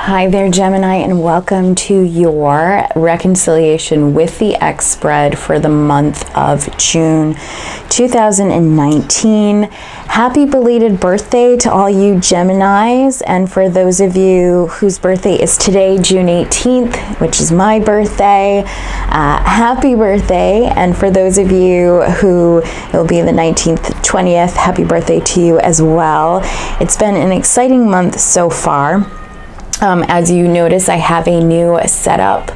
Hi there, Gemini, and welcome to your reconciliation with the ex spread for the month of June 2019. Happy belated birthday to all you Geminis, and for those of you whose birthday is today, June 18th, which is my birthday, happy birthday. And for those of you who it'll be the 19th, 20th, happy birthday to you as well. It's been an exciting month so far. As you notice, I have a new setup,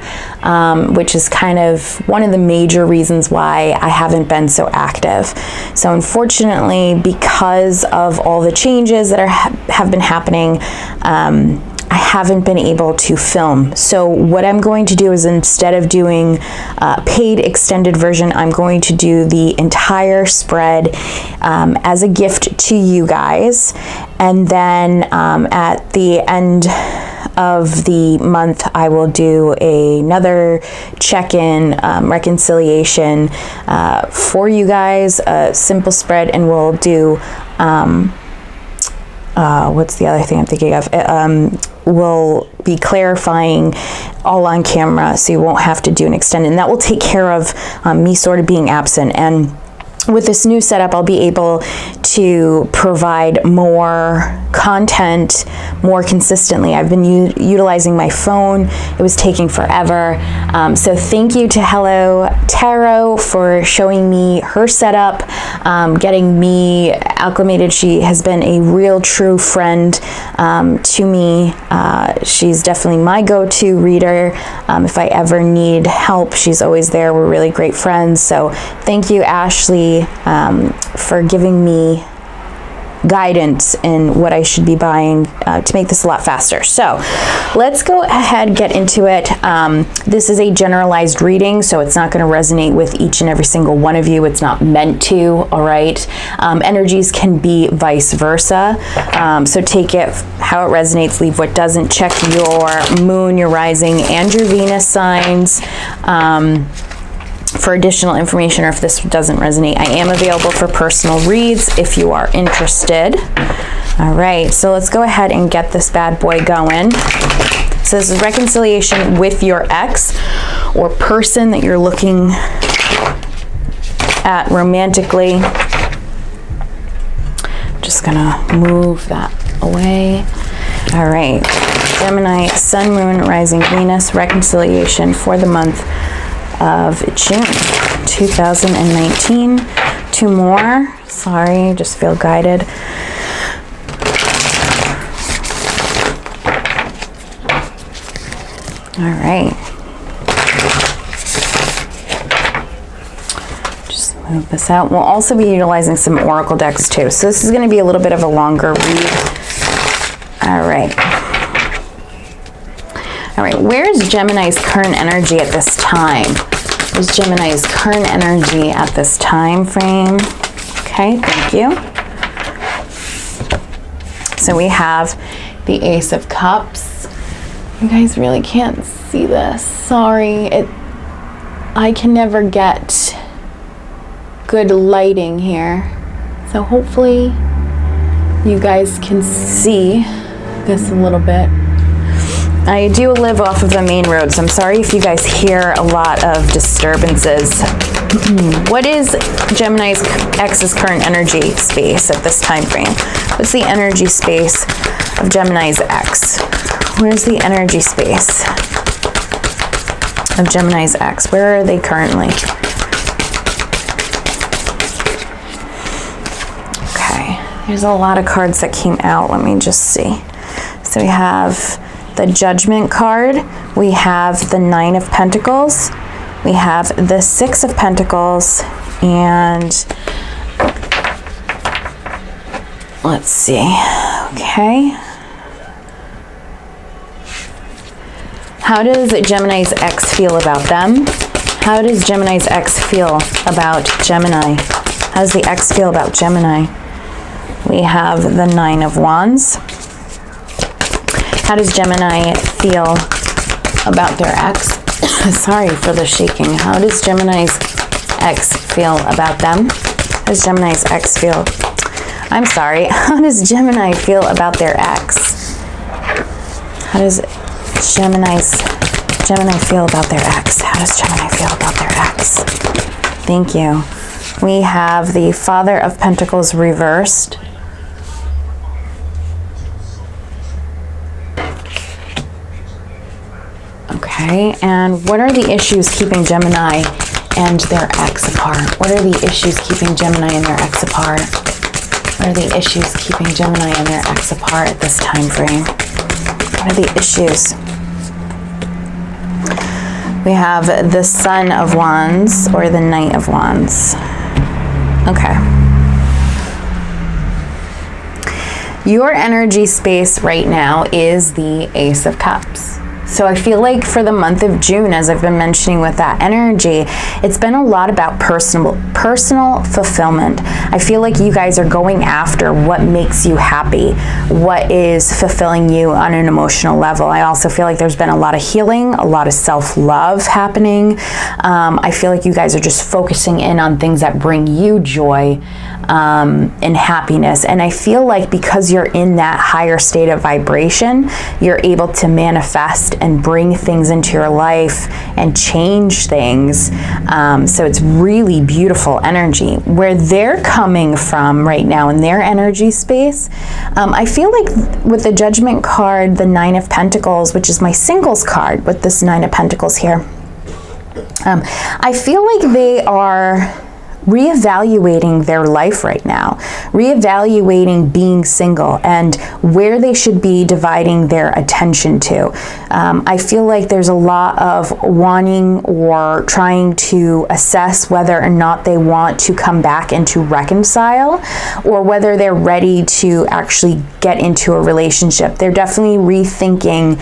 which is kind of one of the major reasons why I haven't been so active. So unfortunately, because of all the changes that have been happening, I haven't been able to film. So what I'm going to do is, instead of doing a paid extended version, I'm going to do the entire spread as a gift to you guys. And then at the end of the month, I will do another check-in reconciliation for you guys, a simple spread, and we'll do what's the other thing I'm thinking of? We'll be clarifying all on camera, so you won't have to do an extended, and that will take care of me sort of being absent. And with this new setup, I'll be able to provide more content more consistently. I've been utilizing my phone. It was taking forever. So thank you to Hello Tarot for showing me her setup, getting me acclimated. She has been a real true friend to me. She's definitely my go-to reader. If I ever need help, she's always there. We're really great friends. So thank you, Ashley, for giving me guidance in what I should be buying to make this a lot faster. So let's go ahead and get into it. This is a generalized reading, so it's not going to resonate with each and every single one of you. It's not meant to, all right? Energies can be vice versa. So take it how it resonates, leave what doesn't. Check your moon, your rising, and your Venus signs for additional information, or if this doesn't resonate. I am available for personal reads if you are interested. All right, so let's go ahead and get this bad boy going. So this is reconciliation with your ex or person that you're looking at romantically. Just gonna move that away. All right, Gemini, Sun, Moon, Rising, Venus, reconciliation for the month of June 2019. Two more. Sorry, just feel guided. All right. Just move this out. We'll also be utilizing some oracle decks too. So this is going to be a little bit of a longer read. All right. All right, where's Gemini's current energy at this time? Where's Gemini's current energy at this time frame? Okay, thank you. So we have the Ace of Cups. You guys really can't see this. Sorry, I can never get good lighting here. So hopefully you guys can see this a little bit. I do live off of the main road, so I'm sorry if you guys hear a lot of disturbances. What is Gemini's ex's current energy space at this time frame? What's the energy space of Gemini's ex? Where's the energy space of Gemini's ex? Where are they currently? Okay, there's a lot of cards that came out. Let me just see. So we have the Judgment card, we have the Nine of Pentacles, we have the Six of Pentacles, and let's see, okay. How does Gemini's ex feel about them? How does Gemini's ex feel about Gemini? How does the ex feel about Gemini? We have the Nine of Wands. How does Gemini feel about their ex? Sorry for the shaking. How does Gemini's ex feel about them? How does Gemini's ex feel? I'm sorry. How does Gemini feel about their ex? How does Gemini feel about their ex? How does Gemini feel about their ex? Thank you. We have the Father of Pentacles reversed. Okay, and what are the issues keeping Gemini and their ex apart? What are the issues keeping Gemini and their ex apart? What are the issues keeping Gemini and their ex apart at this time frame? What are the issues? We have the Son of Wands or the Knight of Wands. Okay. Your energy space right now is the Ace of Cups. So I feel like for the month of June, as I've been mentioning with that energy, it's been a lot about personal fulfillment. I feel like you guys are going after what makes you happy, what is fulfilling you on an emotional level. I also feel like there's been a lot of healing, a lot of self-love happening. I feel like you guys are just focusing in on things that bring you joy and happiness. And I feel like because you're in that higher state of vibration, you're able to manifest and bring things into your life and change things. So it's really beautiful energy. Where they're coming from right now in their energy space, I feel like with the Judgment card, the Nine of Pentacles, which is my singles card with this Nine of Pentacles here, I feel like they are reevaluating their life right now, reevaluating being single and where they should be dividing their attention to. I feel like there's a lot of wanting or trying to assess whether or not they want to come back and to reconcile, or whether they're ready to actually get into a relationship. They're definitely rethinking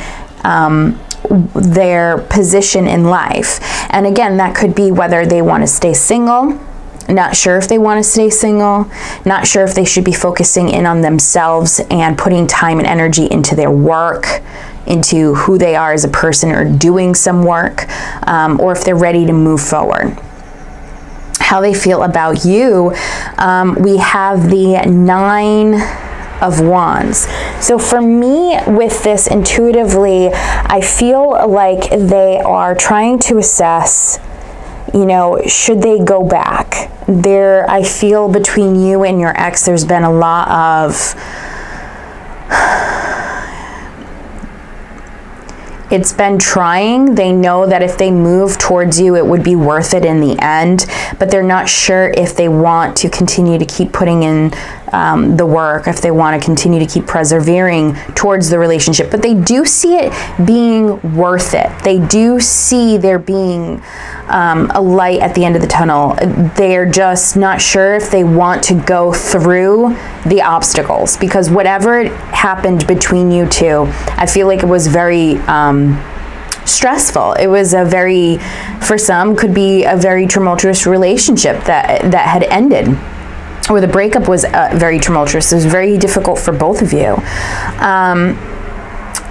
their position in life. And again, that could be whether they want to stay single, not sure if they want to stay single, not sure if they should be focusing in on themselves and putting time and energy into their work, into who they are as a person, or doing some work, or if they're ready to move forward. How they feel about you, we have the Nine of Wands. So for me with this intuitively, I feel like they are trying to assess, you know, should they go back? I feel between you and your ex, there's been a lot of, it's been trying. They know that if they move towards you, it would be worth it in the end, but they're not sure if they want to continue to keep putting in the work, if they want to continue to keep persevering towards the relationship. But they do see it being worth it. They do see there being a light at the end of the tunnel. They're just not sure if they want to go through the obstacles, because whatever happened between you two, I feel like it was very stressful. It was a very, for some, could be a very tumultuous relationship that had ended, or the breakup was very tumultuous. It was very difficult for both of you.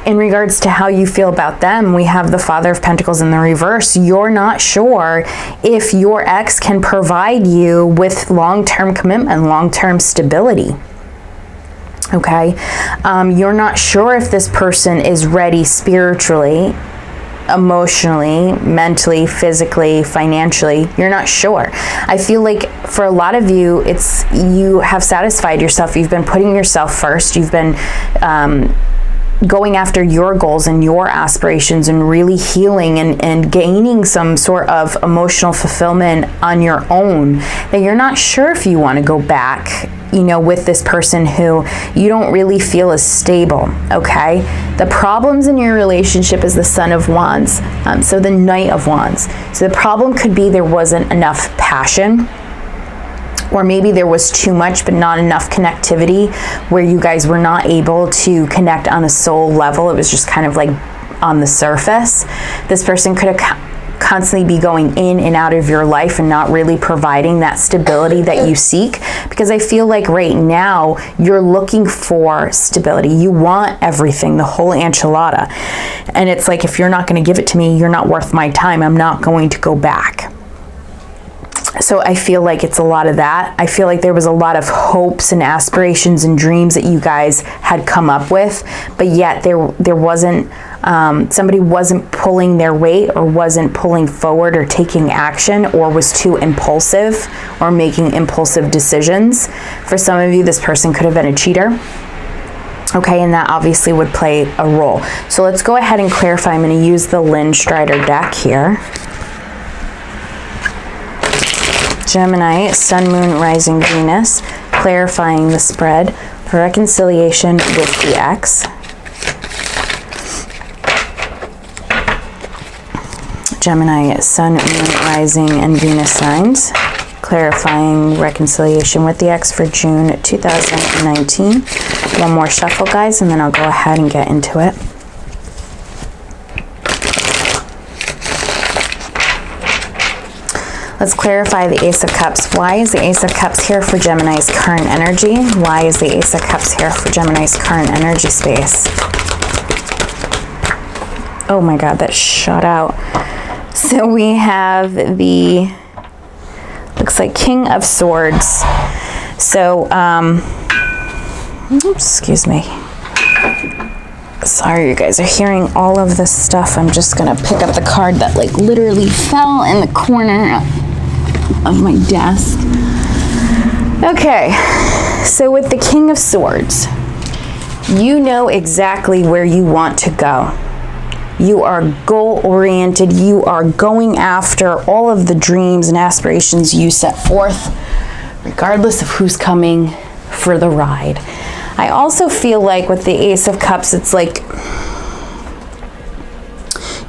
In regards to how you feel about them, we have the Father of Pentacles in the reverse. You're not sure if your ex can provide you with long-term commitment, long-term stability. Okay? You're not sure if this person is ready spiritually, emotionally, mentally, physically, financially. You're not sure. I feel like for a lot of you, you have satisfied yourself. You've been putting yourself first. You've been going after your goals and your aspirations and really healing and gaining some sort of emotional fulfillment on your own, that you're not sure if you want to go back, you know, with this person who you don't really feel is stable. Okay, the problems in your relationship is the Son of Wands, so the Knight of Wands. So the problem could be there wasn't enough passion, or maybe there was too much but not enough connectivity, where you guys were not able to connect on a soul level. It was just kind of like on the surface. This person could have constantly be going in and out of your life and not really providing that stability that you seek, because I feel like right now you're looking for stability. You want everything, the whole enchilada, and it's like, if you're not going to give it to me, you're not worth my time. I'm not going to go back. So I feel like it's a lot of that. I feel like there was a lot of hopes and aspirations and dreams that you guys had come up with, but yet there wasn't, somebody wasn't pulling their weight, or wasn't pulling forward or taking action, or was too impulsive or making impulsive decisions. For some of you, this person could have been a cheater. Okay, and that obviously would play a role. So let's go ahead and clarify. I'm going to use the Lynn Strider deck here. Gemini, Sun, Moon, Rising, Venus, clarifying the spread for reconciliation with the ex. Gemini, Sun, Moon, Rising, and Venus signs, clarifying reconciliation with the ex for June 2019. One more shuffle, guys, and then I'll go ahead and get into it. Let's clarify the Ace of Cups. Why is the Ace of Cups here for Gemini's current energy? Why is the Ace of Cups here for Gemini's current energy space? Oh my God, that shot out. So we have the, looks like King of Swords. So, excuse me. Sorry, you guys are hearing all of this stuff. I'm just gonna pick up the card that like literally fell in the corner of my desk. Okay, so with the King of Swords, you know exactly where you want to go. You are goal-oriented. You are going after all of the dreams and aspirations you set forth, regardless of who's coming for the ride. I also feel like with the Ace of Cups, it's like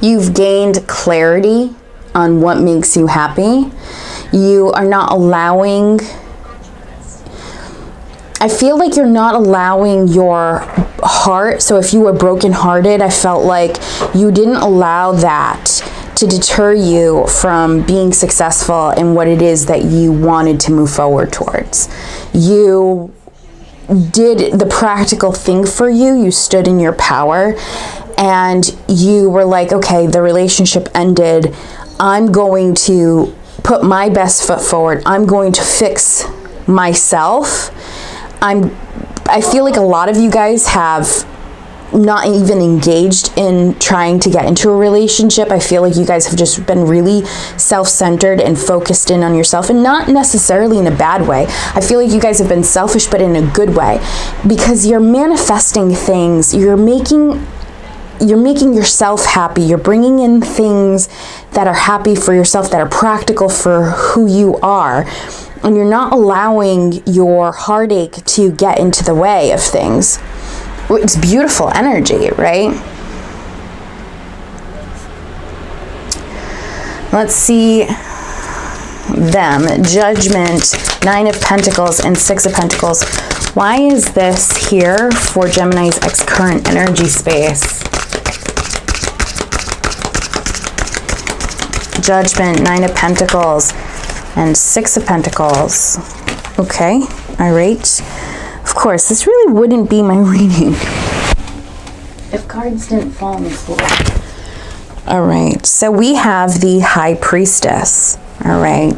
you've gained clarity on what makes you happy. You are not allowing, I feel like you're not allowing your heart. So if you were brokenhearted, I felt like you didn't allow that to deter you from being successful in what it is that you wanted to move forward towards. You did the practical thing for you. You stood in your power, and you were like, okay, the relationship ended. I'm going to put my best foot forward. I'm going to fix myself. I feel like a lot of you guys have not even engaged in trying to get into a relationship. I feel like you guys have just been really self-centered and focused in on yourself, and not necessarily in a bad way. I feel like you guys have been selfish, but in a good way, because you're manifesting things. You're making yourself happy. You're bringing in things that are happy for yourself, that are practical for who you are. And you're not allowing your heartache to get into the way of things. It's beautiful energy, right? Let's see them. Judgment, Nine of Pentacles, and Six of Pentacles. Why is this here for Gemini's current energy space? Judgment, Nine of Pentacles, and Six of Pentacles. Okay, all right. Of course, this really wouldn't be my reading if cards didn't fall on the floor. All right, so we have the High Priestess. All right.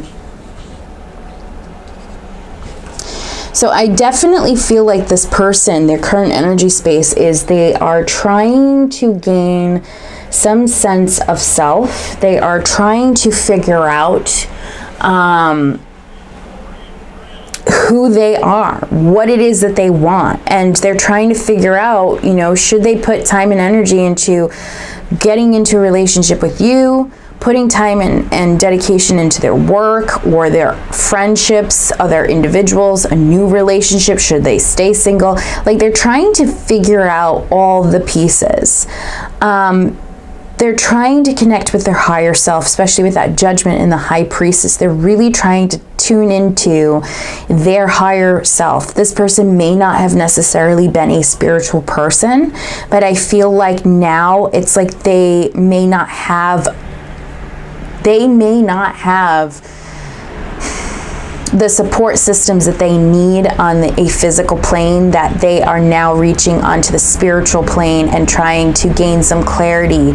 So I definitely feel like this person, their current energy space is they are trying to gain some sense of self. They are trying to figure out who they are, what it is that they want, and they're trying to figure out, you know, should they put time and energy into getting into a relationship with you, putting time and dedication into their work or their friendships, other individuals, a new relationship, should they stay single? Like, they're trying to figure out all the pieces. They're trying to connect with their higher self, especially with that Judgment in the High Priestess. They're really trying to tune into their higher self. This person may not have necessarily been a spiritual person, but I feel like now it's like they may not have the support systems that they need on a physical plane, that they are now reaching onto the spiritual plane and trying to gain some clarity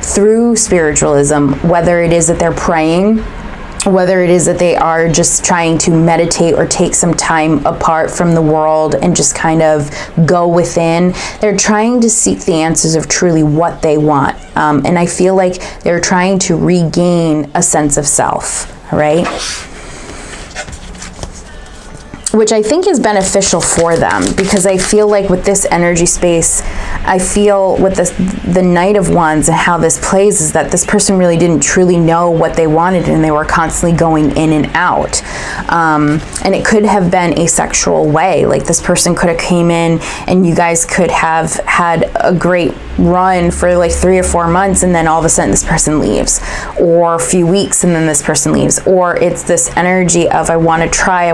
through spiritualism, whether it is that they're praying whether it is that they are just trying to meditate or take some time apart from the world and just kind of go within. They're trying to seek the answers of truly what they want. And I feel like they're trying to regain a sense of self, all right? Which I think is beneficial for them, because I feel like with this energy space, I feel with the Knight of Wands and how this plays is that this person really didn't truly know what they wanted, and they were constantly going in and out. And it could have been a sexual way. Like this person could have came in and you guys could have had a great run for like 3 or 4 months, and then all of a sudden this person leaves, or a few weeks and then this person leaves. Or it's this energy of I want to try,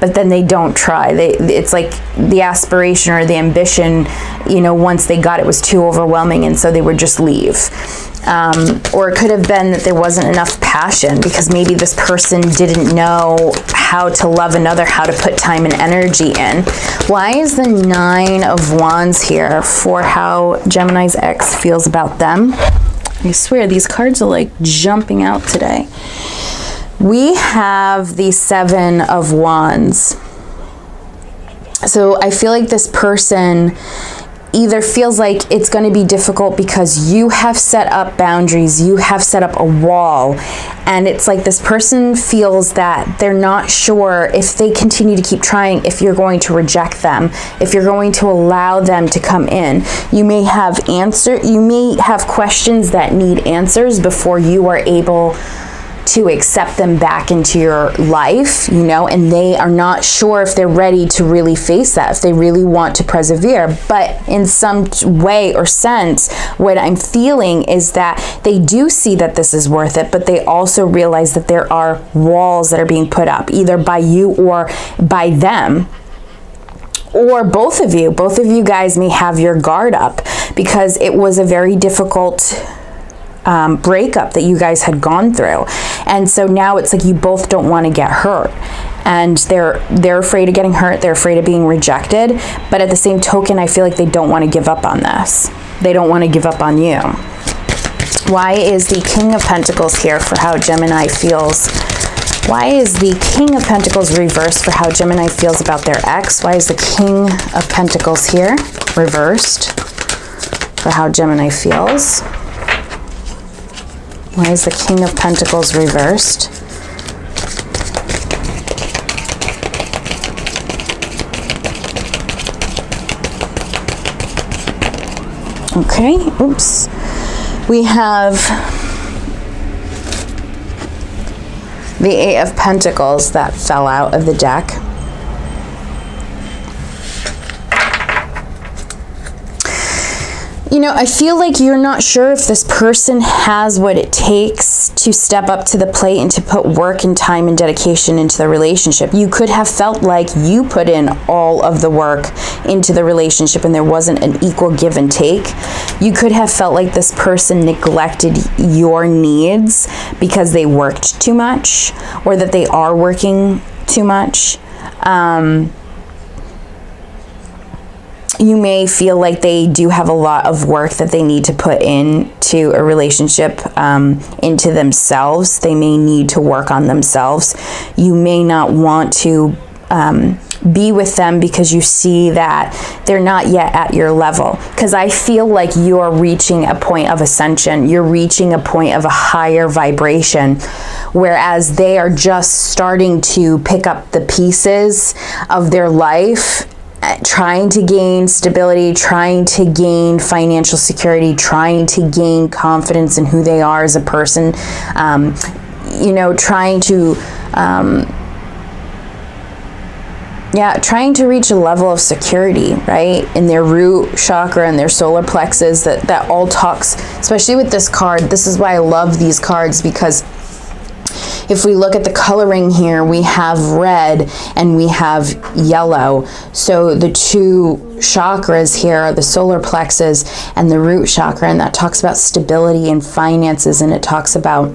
but then they don't try. It's like the aspiration or the ambition, once they got it was too overwhelming, and so they would just leave. Or it could have been that there wasn't enough passion, because maybe this person didn't know how to love another, how to put time and energy in. Why is the 9 of Wands here for how Gemini's ex feels about them? I swear these cards are like jumping out today. We have the 7 of Wands. So I feel like this person either feels like it's going to be difficult because you have set up boundaries, you have set up a wall, and it's like this person feels that they're not sure if they continue to keep trying, if you're going to reject them, if you're going to allow them to come in. You may have questions that need answers before you are able to accept them back into your life, and they are not sure if they're ready to really face that, if they really want to persevere. But in some way or sense, what I'm feeling is that they do see that this is worth it, but they also realize that there are walls that are being put up, either by you or by them. Or both of you guys may have your guard up because it was a very difficult breakup that you guys had gone through, and so now it's like you both don't want to get hurt, and they're afraid of getting hurt, they're afraid of being rejected, but at the same token I feel like they don't want to give up on this. They don't want to give up on you. Why is the King of Pentacles here for how Gemini feels? Why is the King of Pentacles reversed for how Gemini feels about their ex? Why is the King of Pentacles here reversed for how Gemini feels? Why is the King of Pentacles reversed? Okay, oops. We have the 8 of Pentacles that fell out of the deck. I feel like you're not sure if this person has what it takes to step up to the plate and to put work and time and dedication into the relationship. You could have felt like you put in all of the work into the relationship and there wasn't an equal give and take. You could have felt like this person neglected your needs because they worked too much, or that they are working too much. You may feel like they do have a lot of work that they need to put into a relationship, into themselves. They may need to work on themselves. You may not want to be with them because you see that they're not yet at your level. Because I feel like you're reaching a point of ascension. You're reaching a point of a higher vibration, whereas they are just starting to pick up the pieces of their life, trying to gain stability, trying to gain financial security, trying to gain confidence in who they are as a person, trying to reach a level of security, right? In their root chakra and their solar plexus, that all talks, especially with this card. This is why I love these cards, because if we look at the coloring here, we have red and we have yellow. So the two chakras here are the solar plexus and the root chakra, and that talks about stability and finances, and it talks about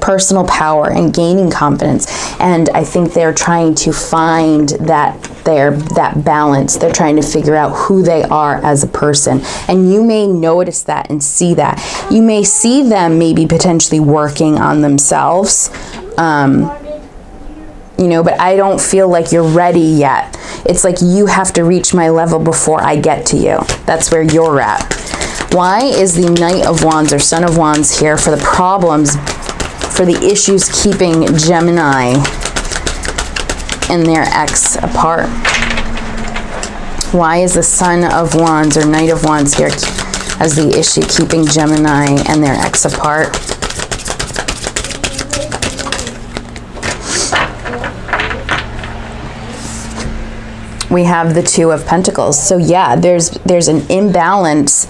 personal power and gaining confidence. And I think they're trying to find that balance. They're trying to figure out who they are as a person. And you may notice that and see that. You may see them maybe potentially working on themselves, you know, but I don't feel like you're ready yet. It's like you have to reach my level before I get to you. That's where you're at. Why is the Knight of Wands or Son of Wands here for the problems, for the issues keeping Gemini and their ex apart? Why is the Son of Wands or Knight of Wands here as the issue keeping Gemini and their ex apart? We have the Two of Pentacles. So yeah, there's an imbalance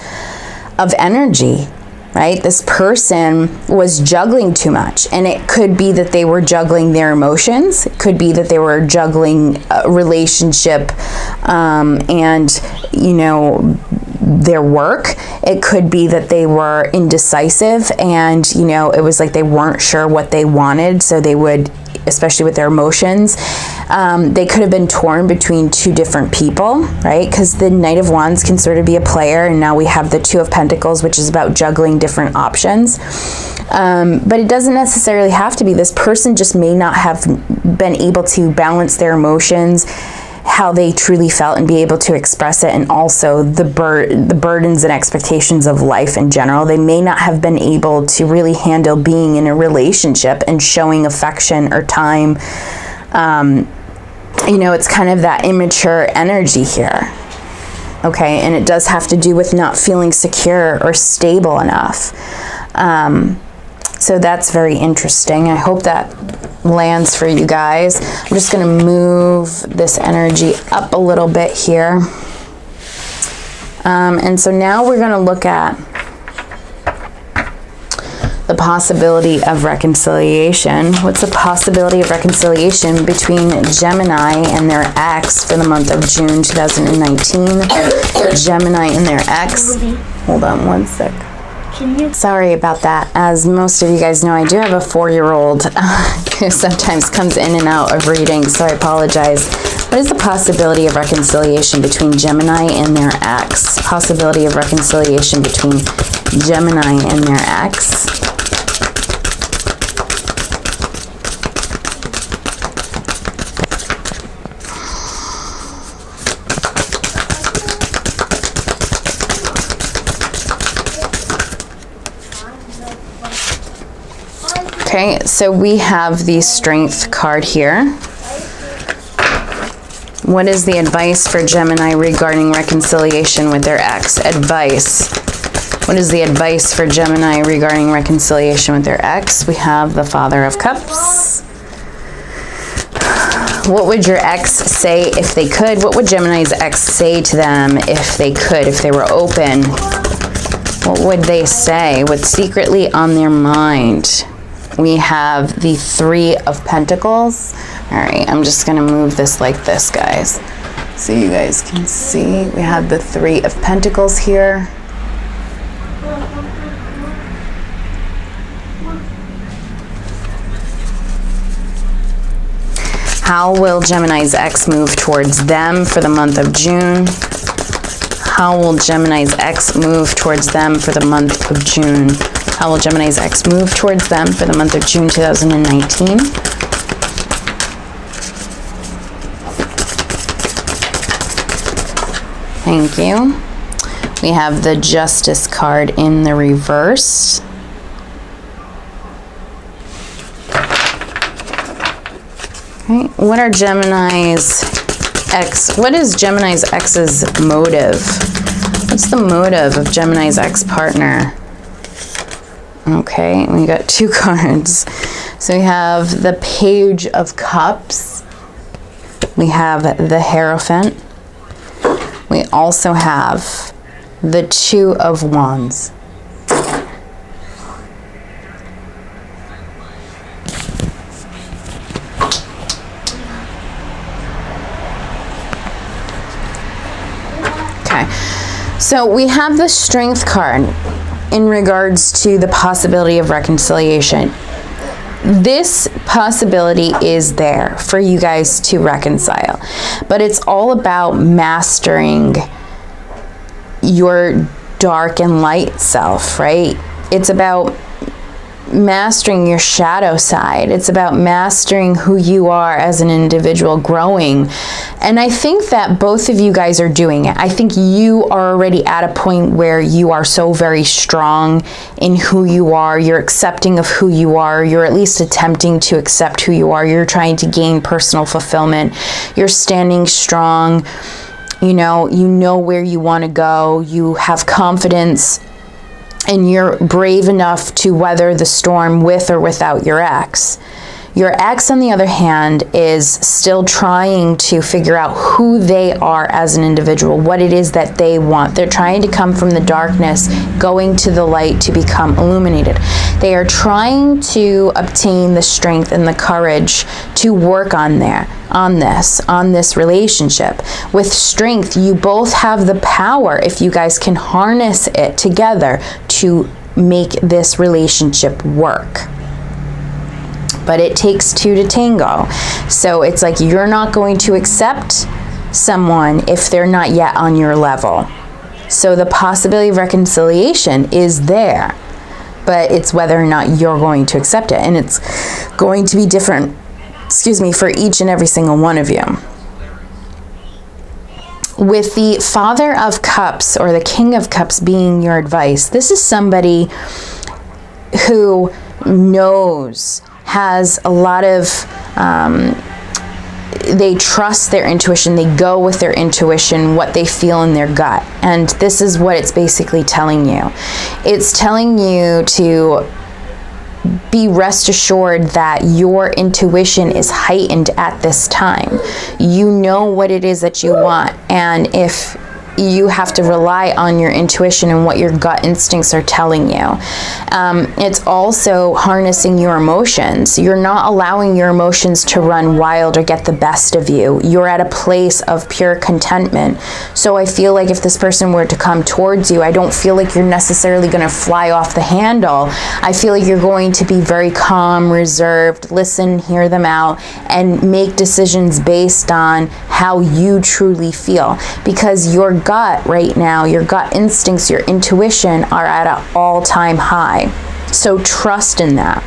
of energy, right? This person was juggling too much, and it could be that they were juggling their emotions. It could be that they were juggling a relationship and, you know, their work. It could be that they were indecisive and, you know, it was like they weren't sure what they wanted, so they would, especially with their emotions, they could have been torn between two different people, right? Because the Knight of Wands can sort of be a player, and now we have the Two of Pentacles, which is about juggling different options. But it doesn't necessarily have to be. This person just may not have been able to balance their emotions, how they truly felt, and be able to express it, and also the burdens and expectations of life in general. They may not have been able to really handle being in a relationship and showing affection or time. You know, it's kind of that immature energy here. Okay, and it does have to do with not feeling secure or stable enough. So that's very interesting. I hope that lands for you guys. I'm just going to move this energy up a little bit here. And so now we're going to look at the possibility of reconciliation. What's the possibility of reconciliation between Gemini and their ex for the month of June 2019? Gemini and their ex. Hold on one sec. Sorry about that. As most of you guys know, I do have a 4-year-old who sometimes comes in and out of readings, so I apologize. What is the possibility of reconciliation between Gemini and their ex? Possibility of reconciliation between Gemini and their ex. Okay, so we have the Strength card here. What is the advice for Gemini regarding reconciliation with their ex? Advice. What is the advice for Gemini regarding reconciliation with their ex? We have the Father of Cups. What would your ex say if they could? What would Gemini's ex say to them if they could, if they were open? What would they say? What's secretly on their mind? We have the Three of Pentacles. All right, I'm just gonna move this like this, guys, so you guys can see. We have the Three of Pentacles here. How will Gemini's ex move towards them for the month of June? How will Gemini's ex move towards them for the month of June? How will Gemini's ex move towards them for the month of June 2019? Thank you. We have the Justice card in the reverse. Okay. What are Gemini's ex? What is Gemini's ex's motive? What's the motive of Gemini's ex-partner? Okay, we got 2 cards. So we have the Page of Cups. We have the Hierophant. We also have the Two of Wands. Okay, so we have the Strength card in regards to the possibility of reconciliation. this possibility is there for you guys to reconcile, but it's all about mastering your dark and light self, right? It's about mastering your shadow side. It's about mastering who you are as an individual, growing. And I think that both of you guys are doing it. I think you are already at a point where you are so very strong in who you are. You're accepting of who you are. You're at least attempting to accept who you are. You're trying to gain personal fulfillment. You're standing strong. You know where you want to go. You have confidence, and you're brave enough to weather the storm with or without your ex. Your ex, on the other hand, is still trying to figure out who they are as an individual, what it is that they want. They're trying to come from the darkness, going to the light to become illuminated. They are trying to obtain the strength and the courage to work on this relationship. With strength, you both have the power, if you guys can harness it together, to make this relationship work. But it takes two to tango. So it's like you're not going to accept someone if they're not yet on your level. So the possibility of reconciliation is there, but it's whether or not you're going to accept it. And it's going to be different, for each and every single one of you. With the Father of Cups or the King of Cups being your advice, this is somebody who knows, has a lot of, they trust their intuition, they go with their intuition, what they feel in their gut. And this is what it's basically telling you. It's telling you to be rest assured that your intuition is heightened at this time. You know what it is that you want, and if you have to rely on your intuition and what your gut instincts are telling you. It's also harnessing your emotions. You're not allowing your emotions to run wild or get the best of you. You're at a place of pure contentment. So I feel like if this person were to come towards you, I don't feel like you're necessarily going to fly off the handle. I feel like you're going to be very calm, reserved, listen, hear them out, and make decisions based on how you truly feel. Because your gut right now, your gut instincts, your intuition are at an all-time high. So trust in that.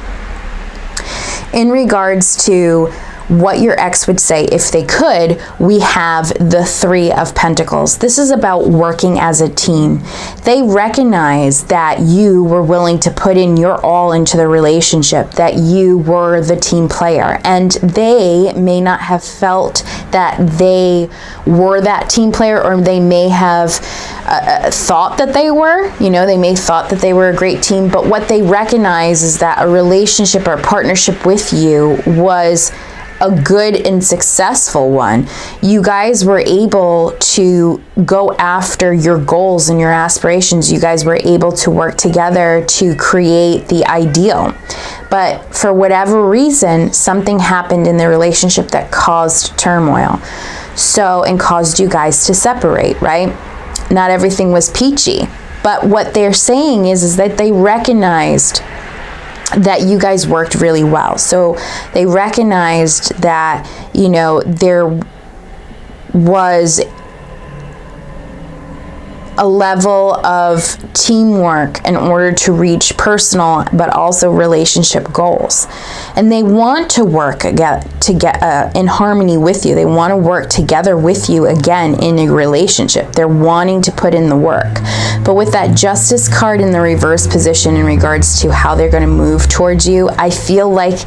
In regards to what your ex would say if they could, we have the Three of Pentacles. This is about working as a team. They recognize that you were willing to put in your all into the relationship, that you were the team player, and they may not have felt that they were that team player, or they may have thought that they were, they may thought that they were a great team, but what they recognize is that a relationship or a partnership with you was a good and successful one. You guys were able to go after your goals and your aspirations. You guys were able to work together to create the ideal. But for whatever reason, something happened in the relationship that caused turmoil. And caused you guys to separate, right? Not everything was peachy. But what they're saying is that they recognized that you guys worked really well. So they recognized that, there was a level of teamwork in order to reach personal but also relationship goals. And they want to work to get in harmony with you. They want to work together with you again in a relationship. They're wanting to put in the work. But with that Justice card in the reverse position in regards to how they're going to move towards you, I feel like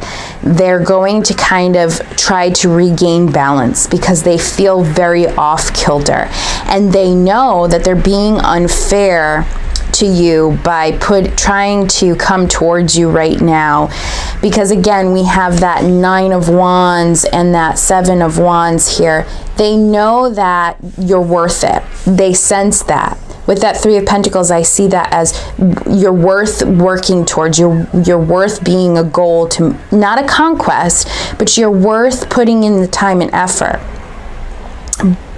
they're going to kind of try to regain balance because they feel very off kilter. And they know that they're being unfair to you by trying to come towards you right now, because again we have that Nine of Wands and that Seven of Wands here. They know that you're worth it. They sense that. With that Three of Pentacles, I see that as you're worth working towards. You're worth being a goal, to not a conquest, but you're worth putting in the time and effort.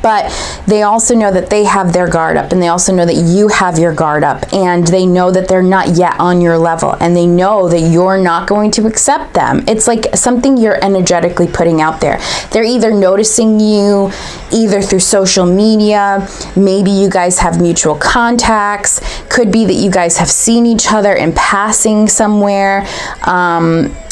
But they also know that they have their guard up, and they also know that you have your guard up, and they know that they're not yet on your level, and they know that you're not going to accept them. It's like something you're energetically putting out there. They're either noticing you either through social media, maybe you guys have mutual contacts, could be that you guys have seen each other in passing somewhere.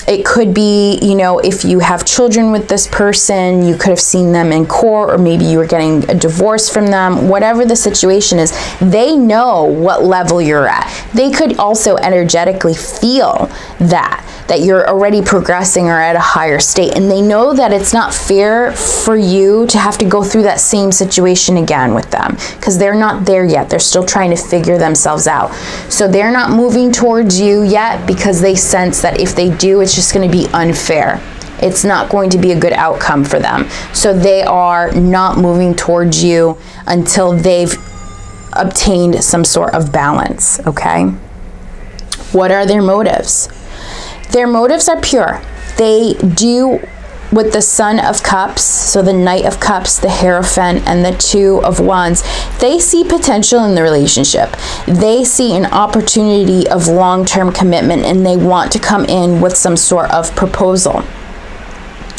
It could be, you know, if you have children with this person, you could have seen them in court, or maybe you were getting a divorce from them. Whatever the situation is, they know what level you're at. They could also energetically feel that you're already progressing or at a higher state. And they know that it's not fair for you to have to go through that same situation again with them, because they're not there yet. They're still trying to figure themselves out. So they're not moving towards you yet, because they sense that if they do, it's just going to be unfair. It's not going to be a good outcome for them. So they are not moving towards you until they've obtained some sort of balance, okay? What are their motives? Their motives are pure. They do with the Son of Cups, so the Knight of Cups, the Hierophant, and the Two of Wands. They see potential in the relationship. They see an opportunity of long-term commitment, and they want to come in with some sort of proposal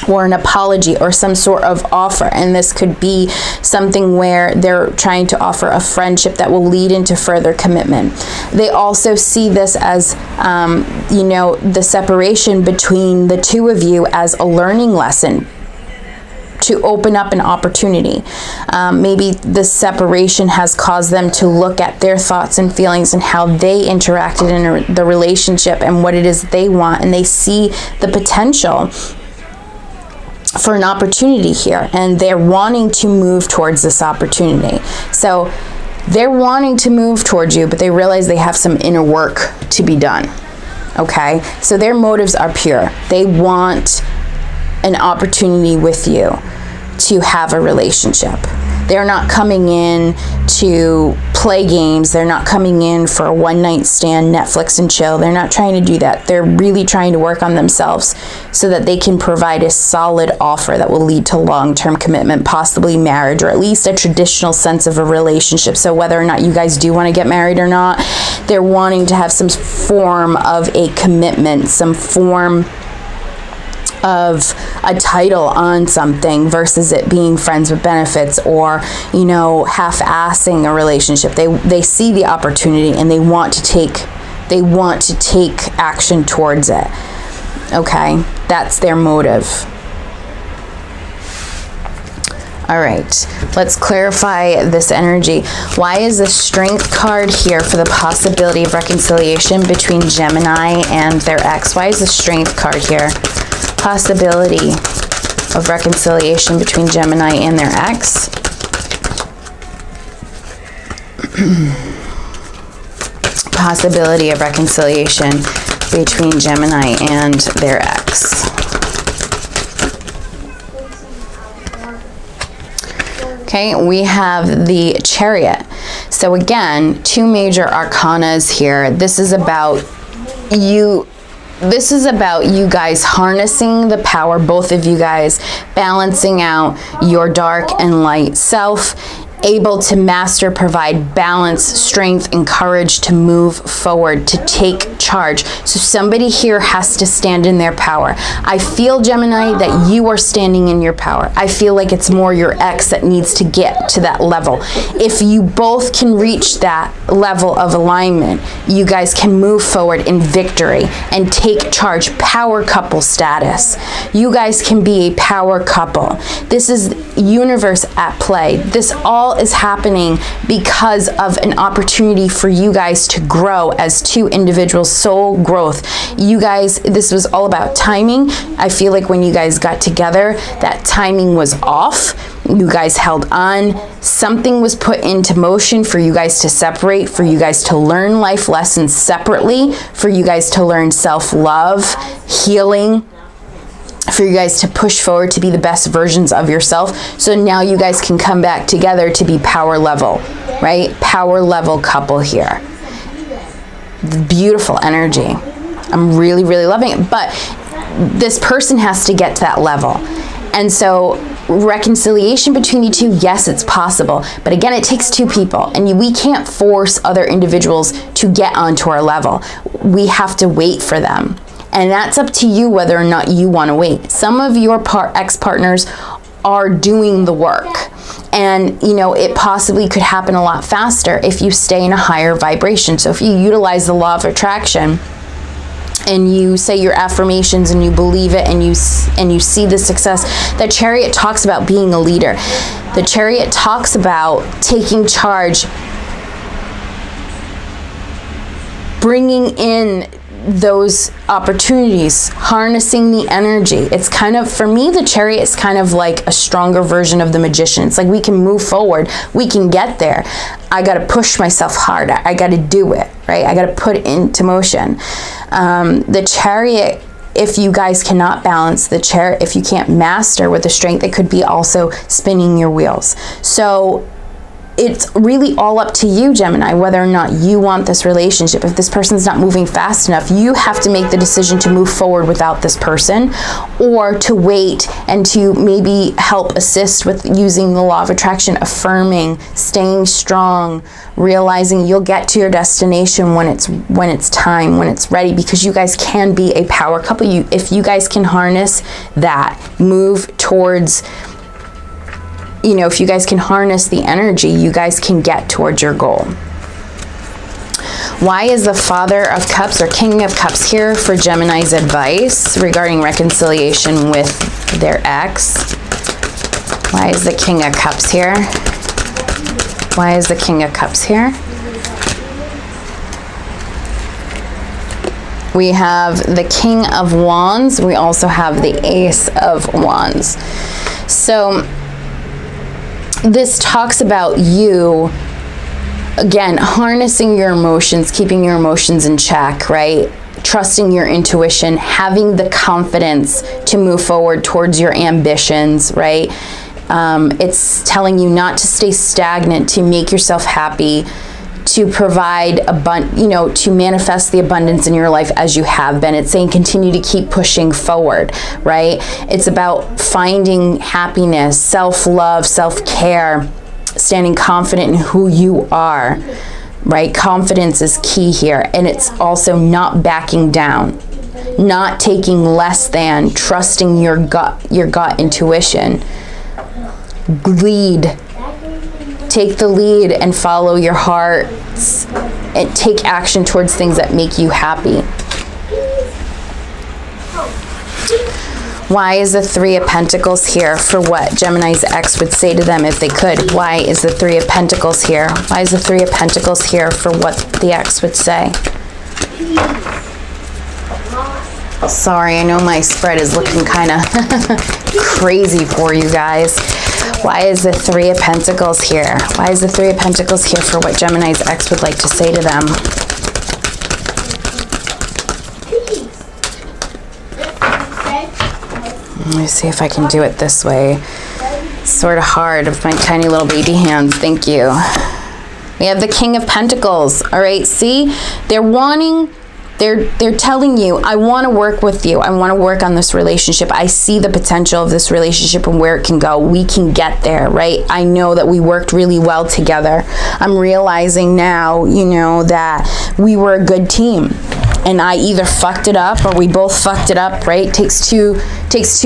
or an apology or some sort of offer. And this could be something where they're trying to offer a friendship that will lead into further commitment. They also see this as, you know, the separation between the two of you as a learning lesson to open up an opportunity. Maybe the separation has caused them to look at their thoughts and feelings and how they interacted in the relationship and what it is they want, and they see the potential for an opportunity here, and they're wanting to move towards this opportunity. So they're wanting to move towards you, but they realize they have some inner work to be done, okay? So their motives are pure. They want an opportunity with you to have a relationship. They're not coming in to play games. They're not coming in for a one-night stand, Netflix and chill. They're not trying to do that. They're really trying to work on themselves so that they can provide a solid offer that will lead to long-term commitment, possibly marriage, or at least a traditional sense of a relationship. So whether or not you guys do want to get married or not, they're wanting to have some form of a commitment, some form of a title on something versus it being friends with benefits or, you know, half-assing a relationship. They see the opportunity and they want to take action towards it. Okay, that's their motive. All right, let's clarify this energy. Why is the Strength card here for the possibility of reconciliation between Gemini and their ex? Why is the Strength card here? Possibility of reconciliation between Gemini and their ex. Possibility of reconciliation between Gemini and their ex. Okay, we have the Chariot. So again, two major arcanas here. This is about you guys harnessing the power, both of you guys balancing out your dark and light self, able to master, provide balance, strength, and courage to move forward, to take charge. So somebody here has to stand in their power. I feel, Gemini, that you are standing in your power. I feel like it's more your ex that needs to get to that level. If you both can reach that level of alignment, you guys can move forward in victory and take charge. Power couple status. You guys can be a power couple. This is universe at play. This all is happening because of an opportunity for you guys to grow as two individuals, soul growth. You guys, this was all about timing. I feel like when you guys got together, that timing was off. You guys held on. Something was put into motion for you guys to separate, for you guys to learn life lessons separately, for you guys to learn self-love, healing, for you guys to push forward to be the best versions of yourself. So now you guys can come back together to be power level, right? Power level couple here. Beautiful energy. I'm really, really loving it. But this person has to get to that level. And so reconciliation between you two? Yes, it's possible. But again, it takes two people, and we can't force other individuals to get onto our level. We have to wait for them. And that's up to you whether or not you want to wait. Some of your ex-partners are doing the work. And, you know, it possibly could happen a lot faster if you stay in a higher vibration. So if you utilize the law of attraction and you say your affirmations and you believe it and you see the success, the Chariot talks about being a leader. The Chariot talks about taking charge, bringing in those opportunities, harnessing the energy. It's kind of, for me, the Chariot is kind of like a stronger version of the Magician. It's like we can move forward, we can get there. I got to push myself harder. I got to do it, right? I got to put it into motion. The Chariot, if you guys cannot balance the Chariot, if you can't master with the strength, it could be also spinning your wheels. So it's really all up to you, Gemini, whether or not you want this relationship. If this person's not moving fast enough, you have to make the decision to move forward without this person, or to wait and to maybe help assist with using the law of attraction, affirming, staying strong, realizing you'll get to your destination when it's time, when it's ready, because you guys can be a power couple. If you guys can harness that, move towards, you know, if you guys can harness the energy, you guys can get towards your goal. Why is the Father of Cups or King of Cups here for Gemini's advice regarding reconciliation with their ex? Why is the King of Cups here? Why is the King of Cups here? We have the King of Wands. We also have the Ace of Wands. So this talks about you, again, harnessing your emotions, keeping your emotions in check, right? Trusting your intuition, having the confidence to move forward towards your ambitions, right? It's telling you not to stay stagnant, to make yourself happy, to provide to manifest the abundance in your life as you have been. It's saying continue to keep pushing forward, right? It's about finding happiness, self-love, self-care, standing confident in who you are, right? Confidence is key here. And it's also not backing down, not taking less than, trusting your gut intuition. Lead. Take the lead and follow your hearts and take action towards things that make you happy. Why is the Three of Pentacles here for what Gemini's ex would say to them if they could? Why is the Three of Pentacles here? Why is the Three of Pentacles here for what the ex would say? Sorry, I know my spread is looking kind of crazy for you guys. Why is the Three of Pentacles here? Why is the Three of Pentacles here for what Gemini's ex would like to say to them? Let me see if I can do it this way. It's sort of hard with my tiny little baby hands. Thank you. We have the King of Pentacles. All right, see? They're telling you, I want to work with you. I want to work on this relationship. I see the potential of this relationship and where it can go. We can get there, right? I know that we worked really well together. I'm realizing now, you know, that we were a good team. And I either fucked it up or we both fucked it up, right? Takes two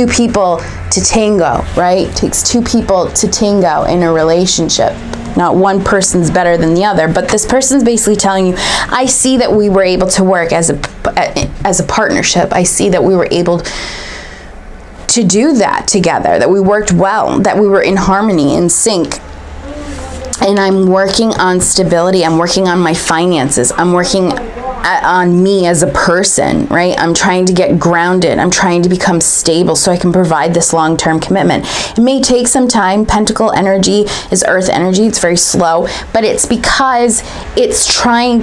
people to tango, right? Takes two people to tango in a relationship. Not one person's better than the other, but this person's basically telling you, I see that we were able to work as a partnership. I see that we were able to do that together, that we worked well, that we were in harmony, in sync. And I'm working on stability. I'm working on my finances. I'm working on me as a person, right? I'm trying to get grounded. I'm trying to become stable so I can provide this long-term commitment. It may take some time. Pentacle energy is earth energy. It's very slow, but it's because it's trying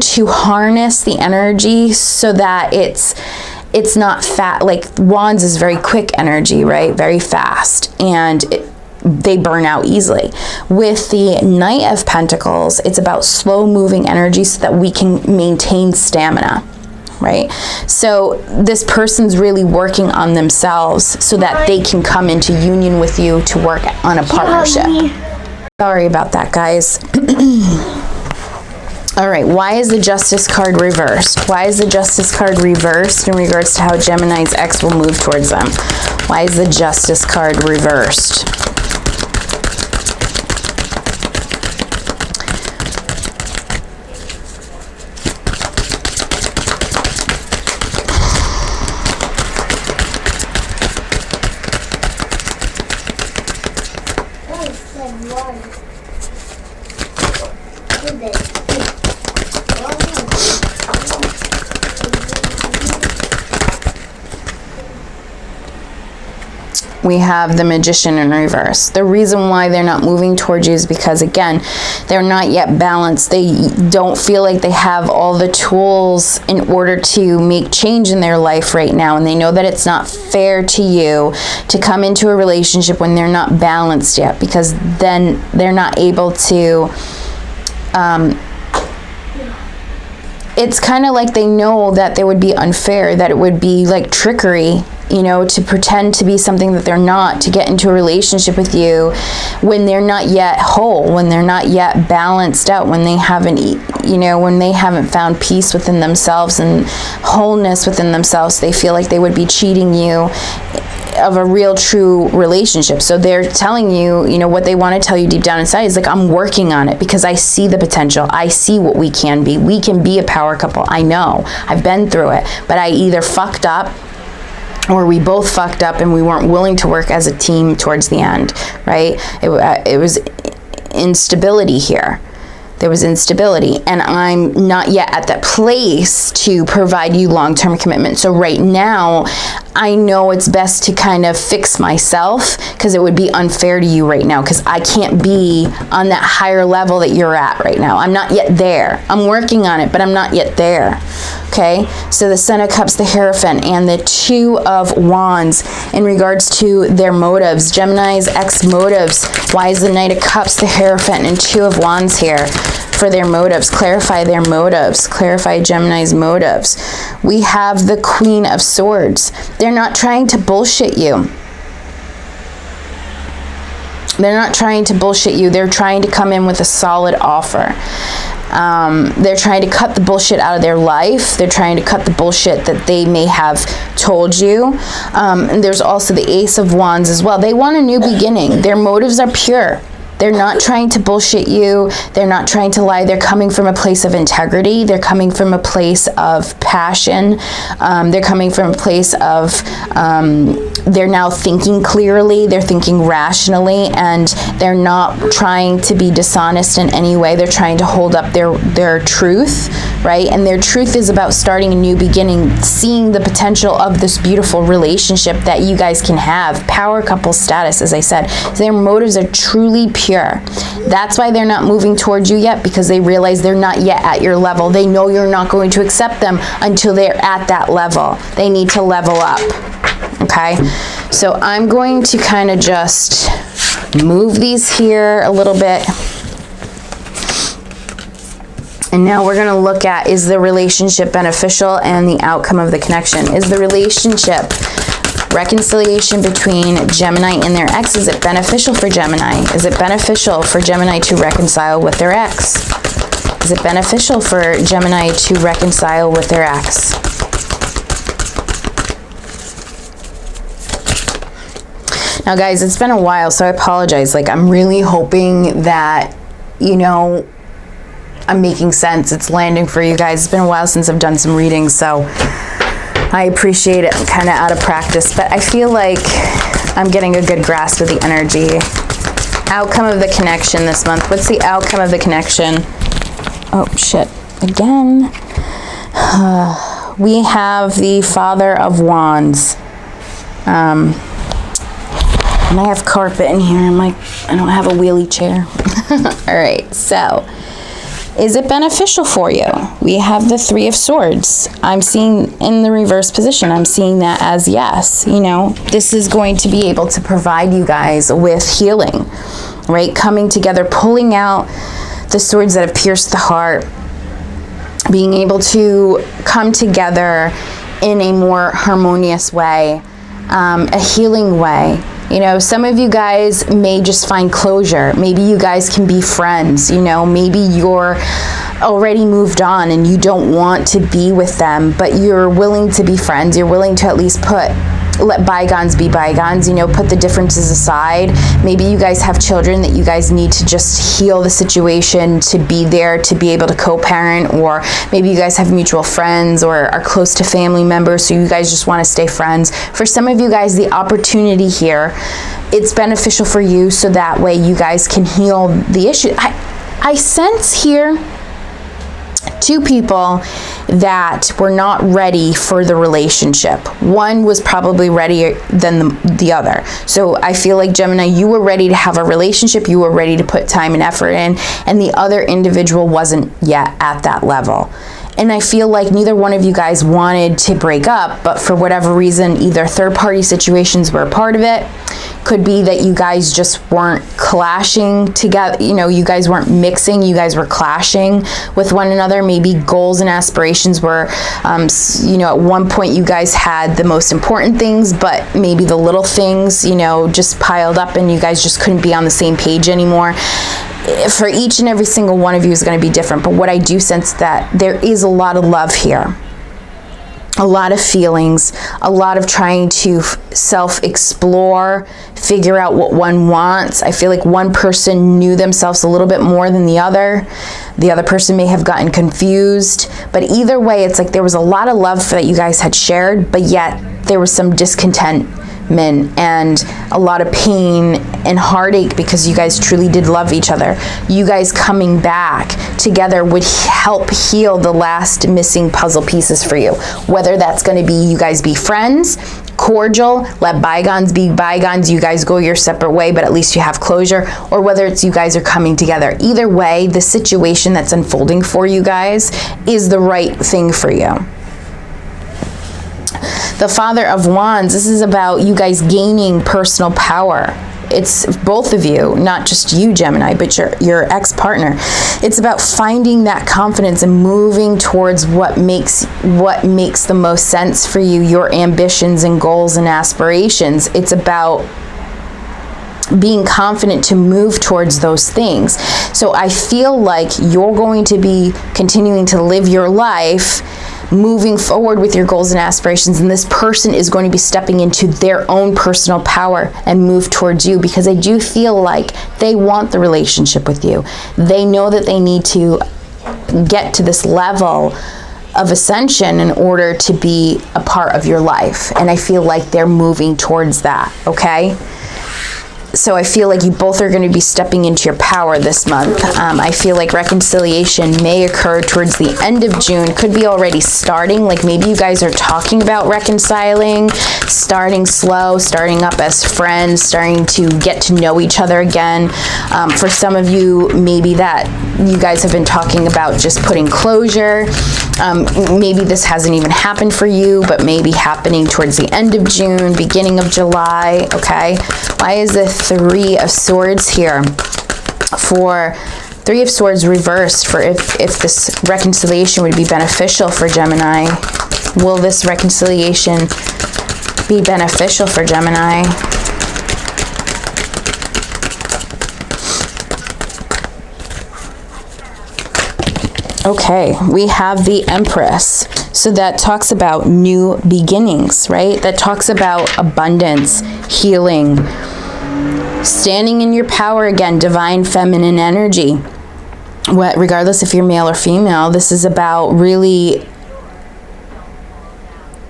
to harness the energy so that it's not fat. Like Wands is very quick energy, right? Very fast. And they burn out easily. With the Knight of Pentacles, it's about slow moving energy so that we can maintain stamina. right? So this person's really working on themselves so that they can come into union with you to work on a partnership. Sorry about that, guys. All right, why is the Justice card reversed? Why is the Justice card reversed in regards to how Gemini's ex will move towards them? Why is the Justice card reversed? We have the Magician in reverse. The reason why they're not moving towards you is because, again, they're not yet balanced. They don't feel like they have all the tools in order to make change in their life right now. And they know that it's not fair to you to come into a relationship when they're not balanced yet, because then they're not able to... it's kind of like they know that they would be unfair, that it would be like trickery, you know, to pretend to be something that they're not, to get into a relationship with you when they're not yet whole, when they're not yet balanced out, when they haven't, you know, when they haven't found peace within themselves and wholeness within themselves. They feel like they would be cheating you of a real true relationship. So they're telling you, you know, what they want to tell you deep down inside is like, I'm working on it because I see the potential. I see what we can be. We can be a power couple. I know. I've been through it. But I either fucked up or we both fucked up and we weren't willing to work as a team towards the end, right? It was instability here. There was instability, and I'm not yet at that place to provide you long-term commitment. So right now, I know it's best to kind of fix myself, because it would be unfair to you right now, because I can't be on that higher level that you're at right now. I'm not yet there. I'm working on it, but I'm not yet there. Okay, so the Ten of Cups, the Hierophant, and the Two of Wands in regards to their motives. Gemini's ex motives. Why is the Knight of Cups, the Hierophant, and Two of Wands here for their motives? Clarify their motives. Clarify Gemini's motives. We have the Queen of Swords. They're not trying to bullshit you. They're not trying to bullshit you. They're trying to come in with a solid offer. They're trying to cut the bullshit out of their life. They're trying to cut the bullshit that they may have told you. And there's also the Ace of Wands as well. They want a new beginning. Their motives are pure. They're not trying to bullshit you. They're not trying to lie. They're coming from a place of integrity. They're coming from a place of passion. They're coming from a place of, they're now thinking clearly. They're thinking rationally, and they're not trying to be dishonest in any way. They're trying to hold up their truth, right? And their truth is about starting a new beginning, seeing the potential of this beautiful relationship that you guys can have. Power couple status, as I said. Their motives are truly pure. That's why they're not moving towards you yet, because they realize they're not yet at your level. They know you're not going to accept them until they're at that level. They need to level up. Okay, so I'm going to kind of just move these here a little bit. And now we're going to look at, is the relationship beneficial and the outcome of the connection? Is the relationship reconciliation between Gemini and their ex, is it beneficial for Gemini? Is it beneficial for Gemini to reconcile with their ex? Is it beneficial for Gemini to reconcile with their ex? Now guys, it's been a while, so I apologize. Like, I'm really hoping that, you know, I'm making sense. It's landing for you guys. It's been a while since I've done some readings, so I appreciate it. I'm kind of out of practice, but I feel like I'm getting a good grasp of the energy. Outcome of the connection this month. What's the outcome of the connection? Oh, shit. Again. We have the Father of Wands. And I have carpet in here. I'm like, I don't have a wheelie chair. All right, so is it beneficial for you? We have the Three of Swords. I'm seeing in the reverse position, I'm seeing that as yes. You know, this is going to be able to provide you guys with healing, right? Coming together, pulling out the swords that have pierced the heart, being able to come together in a more harmonious way, a healing way. You know, some of you guys may just find closure. Maybe you guys can be friends. You know, maybe you're already moved on and you don't want to be with them, but you're willing to be friends. You're willing to at least let bygones be bygones, you know, put the differences aside. Maybe you guys have children that you guys need to just heal the situation, to be there, to be able to co-parent, or maybe you guys have mutual friends or are close to family members, so you guys just want to stay friends. For some of you guys, the opportunity here, it's beneficial for you, so that way you guys can heal the issue. I sense here two people that were not ready for the relationship. One was probably readier than the other. So I feel like, Gemini, you were ready to have a relationship, you were ready to put time and effort in, and the other individual wasn't yet at that level. And I feel like neither one of you guys wanted to break up, but for whatever reason, either third-party situations were a part of it. Could be that you guys just weren't clashing together. You know, you guys weren't mixing. You guys were clashing with one another. Maybe goals and aspirations were, you know, at one point you guys had the most important things, but maybe the little things, you know, just piled up and you guys just couldn't be on the same page anymore. For each and every single one of you is going to be different, but what I do sense that there is a lot of love here, a lot of feelings, a lot of trying to self-explore, figure out what one wants. I feel like one person knew themselves a little bit more than the other. The other person may have gotten confused, but either way, it's like there was a lot of love that you guys had shared, but yet there was some discontentment and a lot of pain and heartache because you guys truly did love each other. You guys coming back together would help heal the last missing puzzle pieces for you. Whether that's going to be you guys be friends, cordial, let bygones be bygones, you guys go your separate way, but at least you have closure, or whether it's you guys are coming together. Either way, the situation that's unfolding for you guys is the right thing for you. The Father of Wands, this is about you guys gaining personal power. It's both of you, not just you, Gemini, but your ex-partner. It's about finding that confidence and moving towards what makes the most sense for you, your ambitions and goals and aspirations. It's about being confident to move towards those things. So I feel like you're going to be continuing to live your life, moving forward with your goals and aspirations, and this person is going to be stepping into their own personal power and move towards you, because I do feel like they want the relationship with you. They know that they need to get to this level of ascension in order to be a part of your life, and I feel like they're moving towards that, okay? So I feel like you both are going to be stepping into your power this month. I feel like reconciliation may occur towards the end of June. Could be already starting. Like maybe you guys are talking about reconciling, starting slow, starting up as friends, starting to get to know each other again. For some of you, maybe that you guys have been talking about just putting closure. Maybe this hasn't even happened for you, but maybe happening towards the end of June, beginning of July, okay? Why is the Three of Swords here? For Three of Swords reversed, for if this reconciliation would be beneficial for Gemini. Will this reconciliation be beneficial for Gemini? Okay, we have the Empress. So that talks about new beginnings, right? That talks about abundance, healing, standing in your power again, divine feminine energy. Regardless if you're male or female, this is about really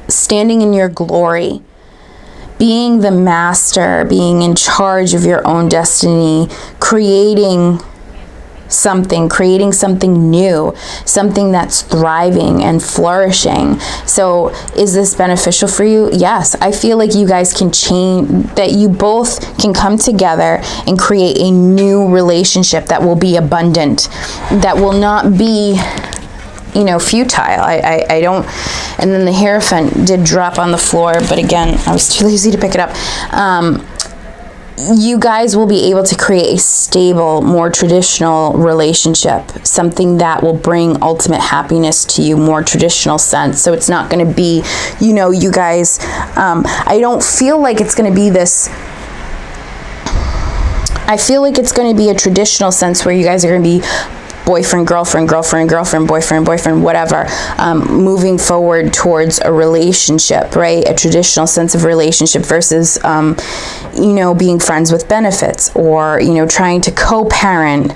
standing in your glory, being the master, being in charge of your own destiny, creating something new, something that's thriving and flourishing. So is this beneficial for you? Yes. I feel like you guys can change, that you both can come together and create a new relationship that will be abundant, that will not be, you know, futile. I don't, and then the Hierophant did drop on the floor, but again, I was too lazy to pick it up. you guys will be able to create a stable, more traditional relationship, something that will bring ultimate happiness to you, more traditional sense. So it's not going to be, you know, you guys, I don't feel like it's going to be this, I feel like it's going to be a traditional sense where you guys are going to be boyfriend, girlfriend, girlfriend, girlfriend, boyfriend, boyfriend, whatever, moving forward towards a relationship, right? A traditional sense of relationship versus, you know, being friends with benefits, or, you know, trying to co-parent,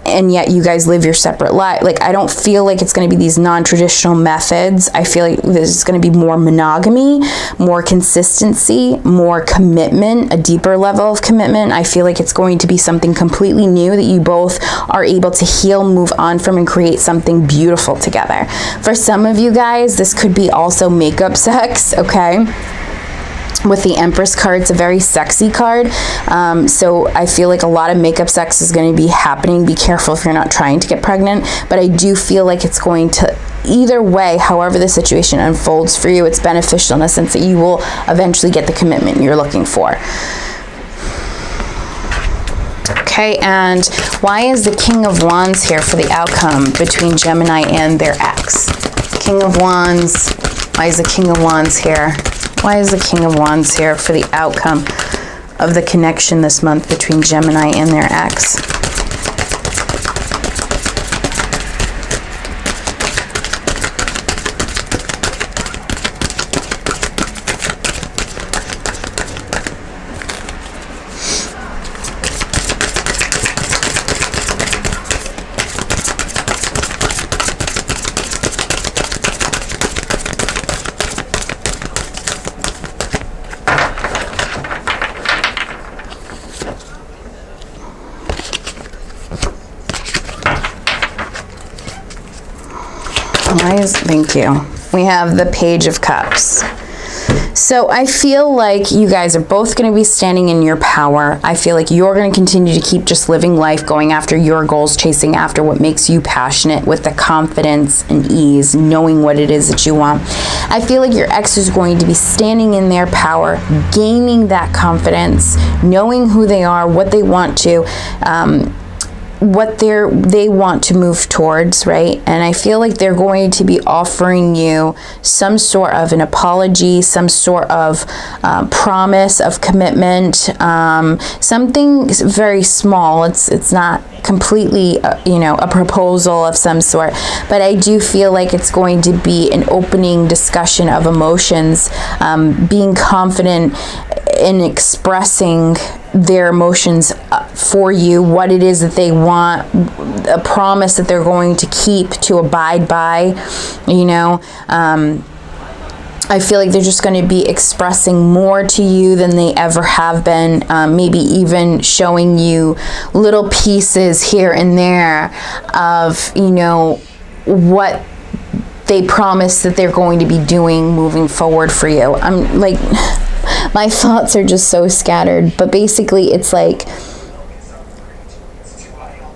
and yet you guys live your separate life. Like, I don't feel like it's going to be these non-traditional methods. I feel like this is going to be more monogamy, more consistency, more commitment, a deeper level of commitment. I feel like it's going to be something completely new that you both are able to heal, move on from, and create something beautiful together. For some of you guys, this could be also makeup sex, okay? With the Empress card, it's a very sexy card. So I feel like a lot of makeup sex is going to be happening. Be careful if you're not trying to get pregnant. But I do feel like it's going to, either way, however the situation unfolds for you, it's beneficial in the sense that you will eventually get the commitment you're looking for. Okay, and why is the King of Wands here for the outcome between Gemini and their ex? King of Wands, why is the King of Wands here? Why is the King of Wands here for the outcome of the connection this month between Gemini and their ex? Thank you. We have the Page of Cups. So I feel like you guys are both going to be standing in your power. I feel like you're going to continue to keep just living life, going after your goals, chasing after what makes you passionate with the confidence and ease, knowing what it is that you want. I feel like your ex is going to be standing in their power, gaining that confidence, knowing who they are, what they want to, what they want to move towards, right? And I feel like they're going to be offering you some sort of an apology, some sort of promise of commitment, something very small. It's not completely, you know, a proposal of some sort, but I do feel like it's going to be an opening discussion of emotions, being confident in expressing their emotions for you, what it is that they want, a promise that they're going to keep, to abide by, you know. I feel like they're just going to be expressing more to you than they ever have been, maybe even showing you little pieces here and there of, you know, what they promise that they're going to be doing moving forward for you. I'm like, my thoughts are just so scattered, but basically it's like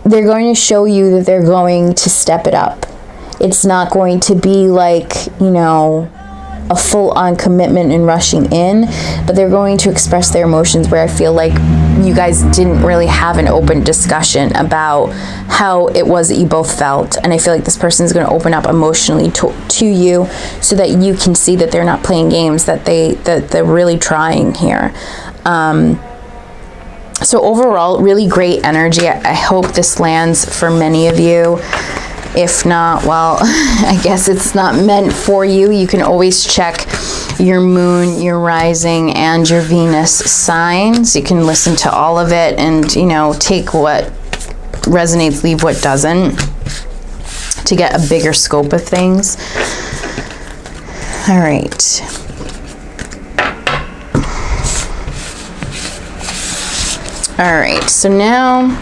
they're going to show you that they're going to step it up. It's not going to be like, you know, a full-on commitment and rushing in, but they're going to express their emotions, where I feel like you guys didn't really have an open discussion about how it was that you both felt. And I feel like this person is going to open up emotionally to you, so that you can see that they're not playing games, that they're really trying here. So overall, really great energy. I hope this lands for many of you. If not, well, I guess it's not meant for you. You can always check your moon, your rising, and your Venus signs. You can listen to all of it and, you know, take what resonates, leave what doesn't, to get a bigger scope of things. All right. All right, so now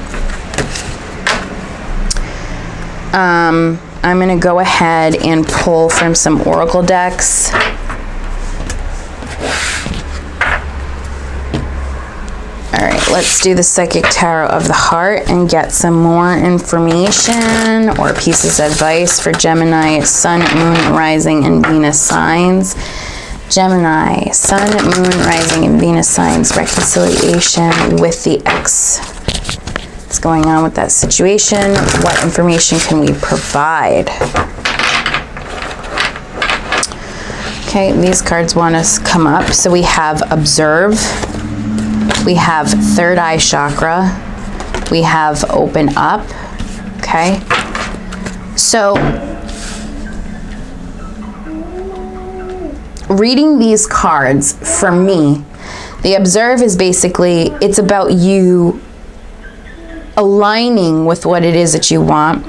I'm going to go ahead and pull from some oracle decks. All right, let's do the Psychic Tarot of the Heart and get some more information or pieces of advice for Gemini, Sun, Moon, Rising, and Venus signs. Gemini, Sun, Moon, Rising, and Venus signs, reconciliation with the ex. What's going on with that situation? What information can we provide? Okay, these cards want us to come up. So we have observe, we have third eye chakra, we have open up. Okay, so reading these cards, for me, the observe is basically, it's about you aligning with what it is that you want,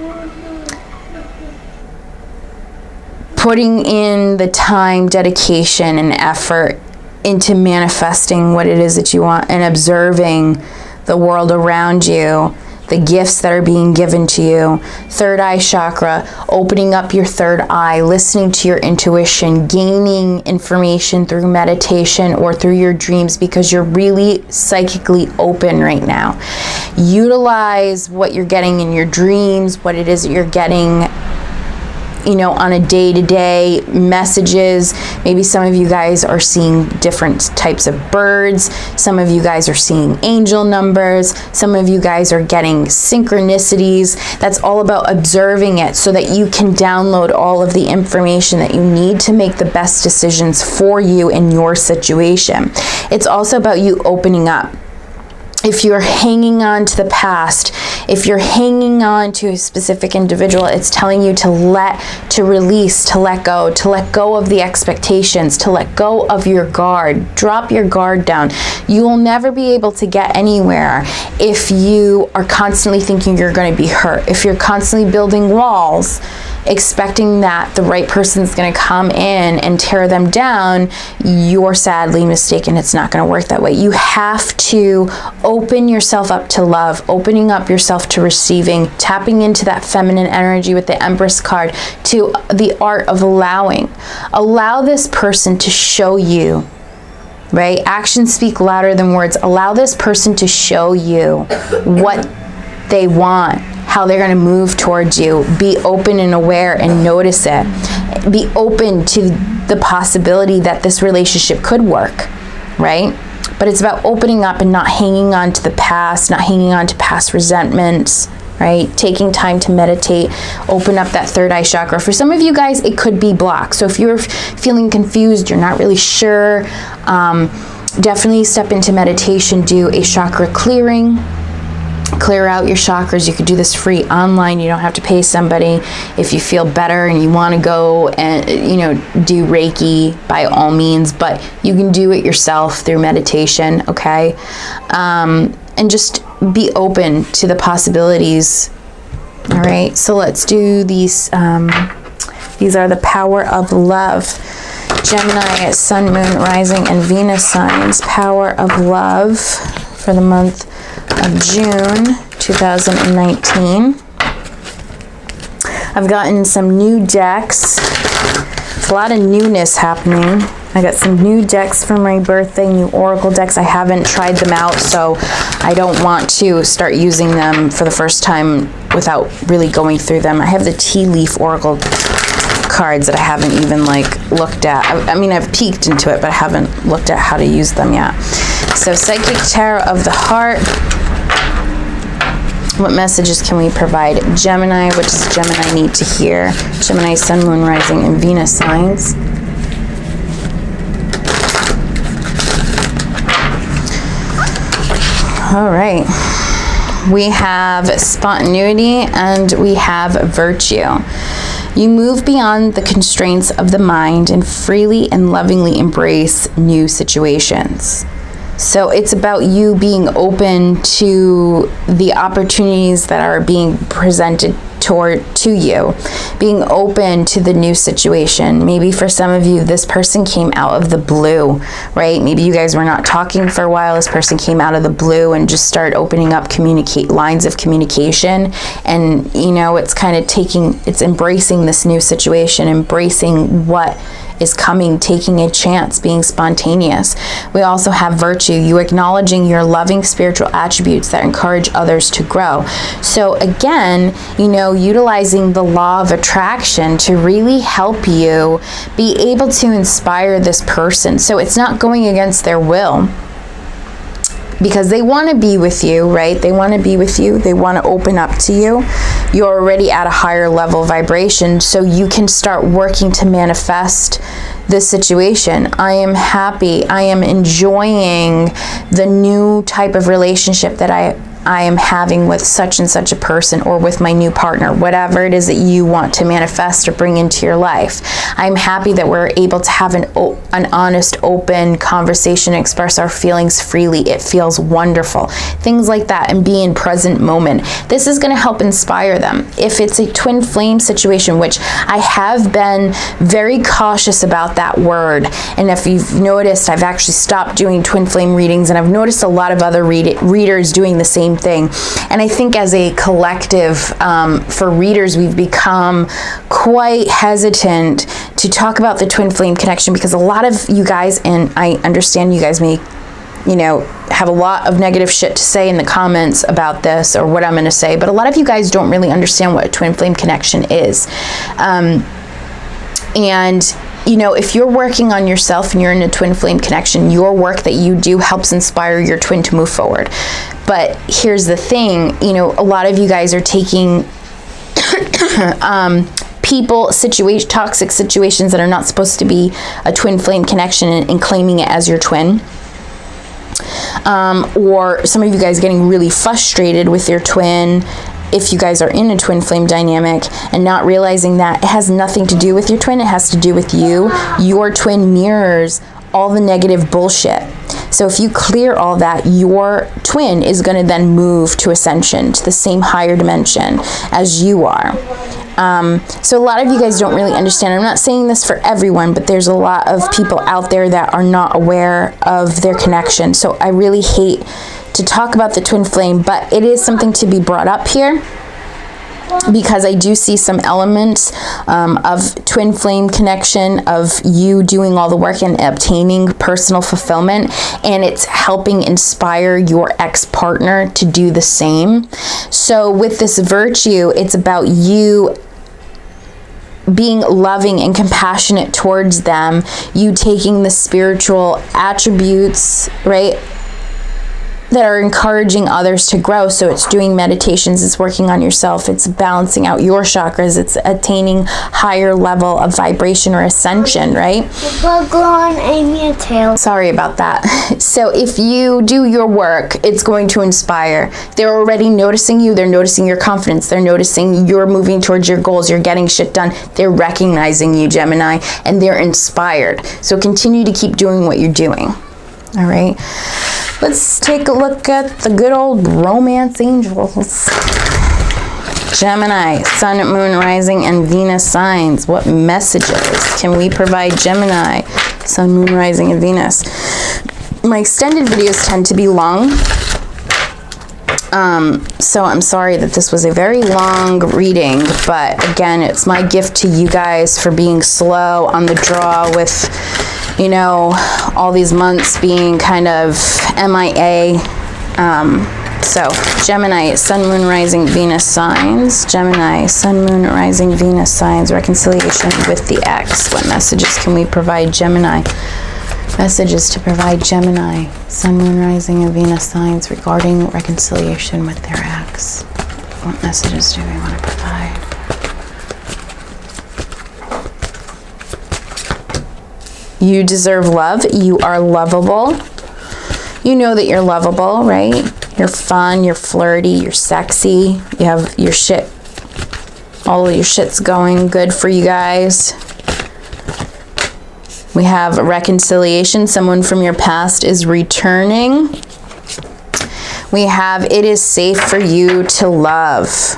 putting in the time, dedication, and effort into manifesting what it is that you want, and observing the world around you, the gifts that are being given to you. Third eye chakra, opening up your third eye, listening to your intuition, gaining information through meditation or through your dreams, because you're really psychically open right now. Utilize what you're getting in your dreams, what it is that you're getting, you know, on a day-to-day messages. Maybe some of you guys are seeing different types of birds. Some of you guys are seeing angel numbers. Some of you guys are getting synchronicities. That's all about observing it so that you can download all of the information that you need to make the best decisions for you in your situation. It's also about you opening up. If you're hanging on to the past, if you're hanging on to a specific individual, it's telling you to release, to let go of the expectations, to let go of your guard. Drop your guard down. You will never be able to get anywhere if you are constantly thinking you're going to be hurt. If you're constantly building walls, expecting that the right person's going to come in and tear them down, you're sadly mistaken. It's not going to work that way. You have to open yourself up to love, opening up yourself to receiving, tapping into that feminine energy with the Empress card, to the art of allowing. Allow this person to show you, right? Actions speak louder than words. Allow this person to show you what they want, how they're going to move towards you. Be open and aware and notice it. Be open to the possibility that this relationship could work, right? But it's about opening up and not hanging on to the past, not hanging on to past resentments, right? Taking time to meditate, open up that third eye chakra. For some of you guys, it could be blocked. So if you're feeling confused, you're not really sure, definitely step into meditation, do a chakra clearing. Clear out your chakras. You could do this free online. You don't have to pay somebody. If you feel better and you want to go and, you know, do Reiki, by all means, but you can do it yourself through meditation, okay? And just be open to the possibilities. All right, so let's do these. These are the power of love. Gemini, Sun, Moon, Rising, and Venus signs. Power of love for the month of June 2019. I've gotten some new decks. It's a lot of newness happening. I got some new decks for my birthday, new oracle decks. I haven't tried them out, so I don't want to start using them for the first time without really going through them. I have the tea leaf oracle cards that I haven't even looked at. I mean, I've peeked into it, but I haven't looked at how to use them yet. So Psychic Tarot of the Heart. What messages can we provide? Gemini, what does Gemini need to hear? Gemini, Sun, Moon, Rising, and Venus signs. All right. We have spontaneity and we have virtue. You move beyond the constraints of the mind and freely and lovingly embrace new situations. So it's about you being open to the opportunities that are being presented to you, being open to the new situation. Maybe for some of you, this person came out of the blue, right? Maybe you guys were not talking for a while. This person came out of the blue and just started opening up lines of communication. And, you know, it's kind of it's embracing this new situation, embracing what is coming, taking a chance, being spontaneous. We also have virtue, you acknowledging your loving spiritual attributes that encourage others to grow. So again, you know, utilizing the law of attraction to really help you be able to inspire this person. So it's not going against their will, because they want to be with you, right? They want to be with you. They want to open up to you. You're already at a higher level vibration, so you can start working to manifest this situation. I am happy. I am enjoying the new type of relationship that I am having with such and such a person, or with my new partner, whatever it is that you want to manifest or bring into your life. I'm happy that we're able to have an honest, open conversation, express our feelings freely. It feels wonderful. Things like that, and be in present moment. This is going to help inspire them. If it's a twin flame situation, which I have been very cautious about that word, and if you've noticed, I've actually stopped doing twin flame readings, and I've noticed a lot of other readers doing the same thing. And I think as a collective, for readers, we've become quite hesitant to talk about the twin flame connection, because a lot of you guys, and I understand you guys may, you know, have a lot of negative shit to say in the comments about this or what I'm going to say, but a lot of you guys don't really understand what a twin flame connection is. And you know, if you're working on yourself and you're in a twin flame connection, your work that you do helps inspire your twin to move forward. But here's the thing, you know, a lot of you guys are taking people, toxic situations that are not supposed to be a twin flame connection, and claiming it as your twin. Or some of you guys getting really frustrated with your twin, if you guys are in a twin flame dynamic, and not realizing that it has nothing to do with your twin, it has to do with you. Your twin mirrors all the negative bullshit. So if you clear all that, your twin is going to then move to ascension, to the same higher dimension as you are. So a lot of you guys don't really understand. I'm not saying this for everyone, but there's a lot of people out there that are not aware of their connection. So I really hate to talk about the twin flame, but it is something to be brought up here, because I do see some elements of twin flame connection, of you doing all the work and obtaining personal fulfillment, and it's helping inspire your ex-partner to do the same. So with this virtue, it's about you being loving and compassionate towards them, you taking the spiritual attributes, right, that are encouraging others to grow. So it's doing meditations, it's working on yourself, it's balancing out your chakras, it's attaining higher level of vibration or ascension, right? Sorry about that. So if you do your work, it's going to inspire. They're already noticing you, they're noticing your confidence, they're noticing you're moving towards your goals, you're getting shit done, they're recognizing you, Gemini, and they're inspired. So continue to keep doing what you're doing. All right, let's take a look at the good old romance angels. Gemini, Sun, Moon, Rising, and Venus signs. What messages can we provide Gemini, Sun, Moon, Rising, and Venus? My extended videos tend to be long. So I'm sorry that this was a very long reading, but again, it's my gift to you guys for being slow on the draw with, you know, all these months being kind of MIA. So Gemini, Sun, Moon, Rising, Venus signs. Gemini, Sun, Moon, Rising, Venus signs. Reconciliation with the ex. What messages can we provide Gemini? Messages to provide Gemini, Sun, Moon, Rising, and Venus signs regarding reconciliation with their ex. What messages do we want to provide? You deserve love. You are lovable. You know that you're lovable, right? You're fun, you're flirty, you're sexy. You have your shit, all of your shit's going good for you guys. We have reconciliation. Someone from your past is returning. We have, it is safe for you to love.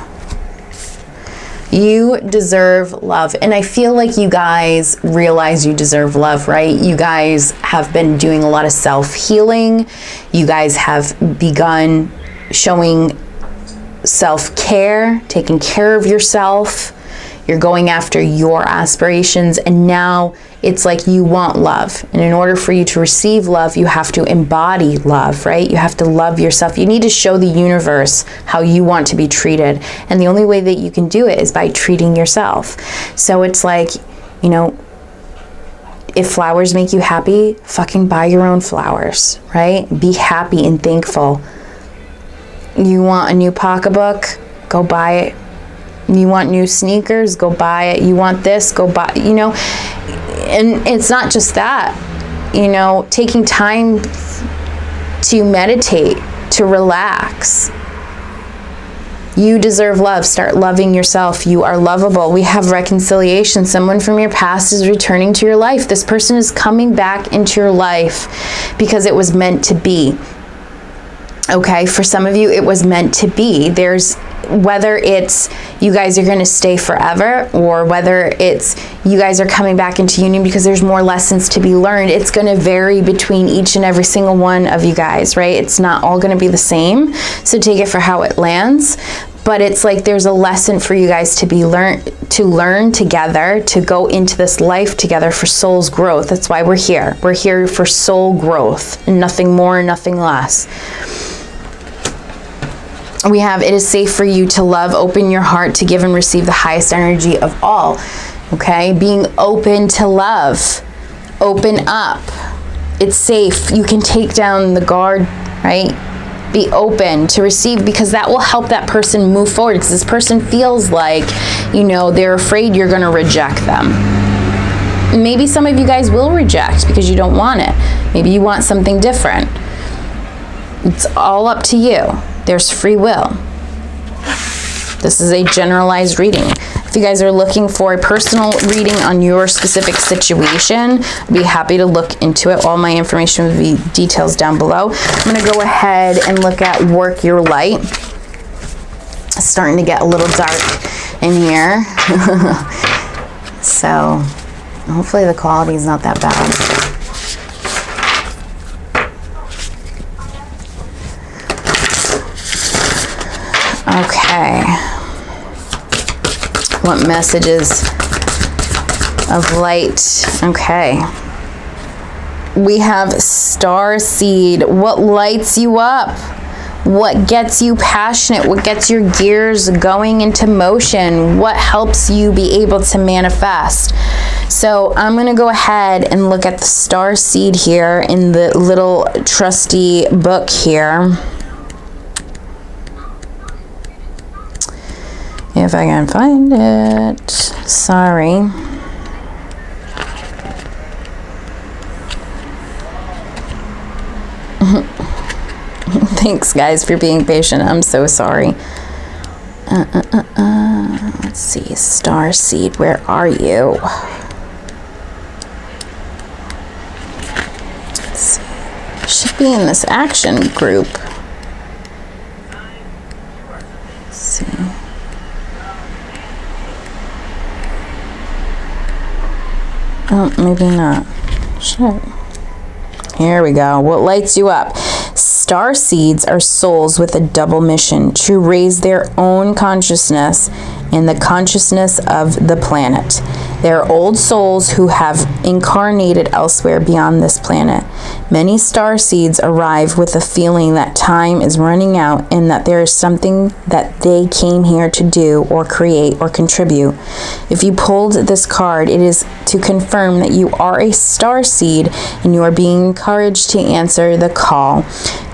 You deserve love. And I feel like you guys realize you deserve love, right? You guys have been doing a lot of self-healing. You guys have begun showing self-care, taking care of yourself. You're going after your aspirations, and now it's like you want love. And in order for you to receive love, you have to embody love, right? You have to love yourself. You need to show the universe how you want to be treated. And the only way that you can do it is by treating yourself. So it's like, you know, if flowers make you happy, fucking buy your own flowers, right? Be happy and thankful. You want a new pocketbook? Go buy it. You want new sneakers? Go buy it. You want this? Go buy, you know. And it's not just that, you know, taking time to meditate, to relax. You deserve love. Start loving yourself. You are lovable. We have reconciliation. Someone from your past is returning to your life. This person is coming back into your life because it was meant to be. Okay, for some of you, it was meant to be. There's, whether it's you guys are going to stay forever, or whether it's you guys are coming back into union because there's more lessons to be learned, it's going to vary between each and every single one of you guys, right? It's not all going to be the same, so take it for how it lands. But it's like there's a lesson for you guys to be learn together, to go into this life together for soul's growth. That's why we're here. We're here for soul growth, and nothing more and nothing less. We have, it is safe for you to love, open your heart to give and receive the highest energy of all. Okay, being open to love, open up. It's safe. You can take down the guard, right? Be open to receive, because that will help that person move forward. Because this person feels like, you know, they're afraid you're going to reject them. Maybe some of you guys will reject because you don't want it. Maybe you want something different. It's all up to you. There's free will. This is a generalized reading. If you guys are looking for a personal reading on your specific situation, I'd be happy to look into it. All my information will be details down below. I'm going to go ahead and look at Work Your Light. It's starting to get a little dark in here. So hopefully the quality is not that bad. Okay, what messages of light? Okay, we have Star Seed. What lights you up? What gets you passionate? What gets your gears going into motion? What helps you be able to manifest? So I'm going to go ahead and look at the Star Seed here in the little trusty book here. If I can find it. Sorry. Thanks, guys, for being patient. I'm so sorry. Let's see. Star Seed, where are you? Let's see. Should be in this action group. Let's see. Oh, maybe not. Shit. Here we go. What lights you up? Star seeds are souls with a double mission: to raise their own consciousness and the consciousness of the planet. They are old souls who have incarnated elsewhere beyond this planet. Many star seeds arrive with a feeling that time is running out and that there is something that they came here to do or create or contribute. If you pulled this card, it is to confirm that you are a star seed and you are being encouraged to answer the call,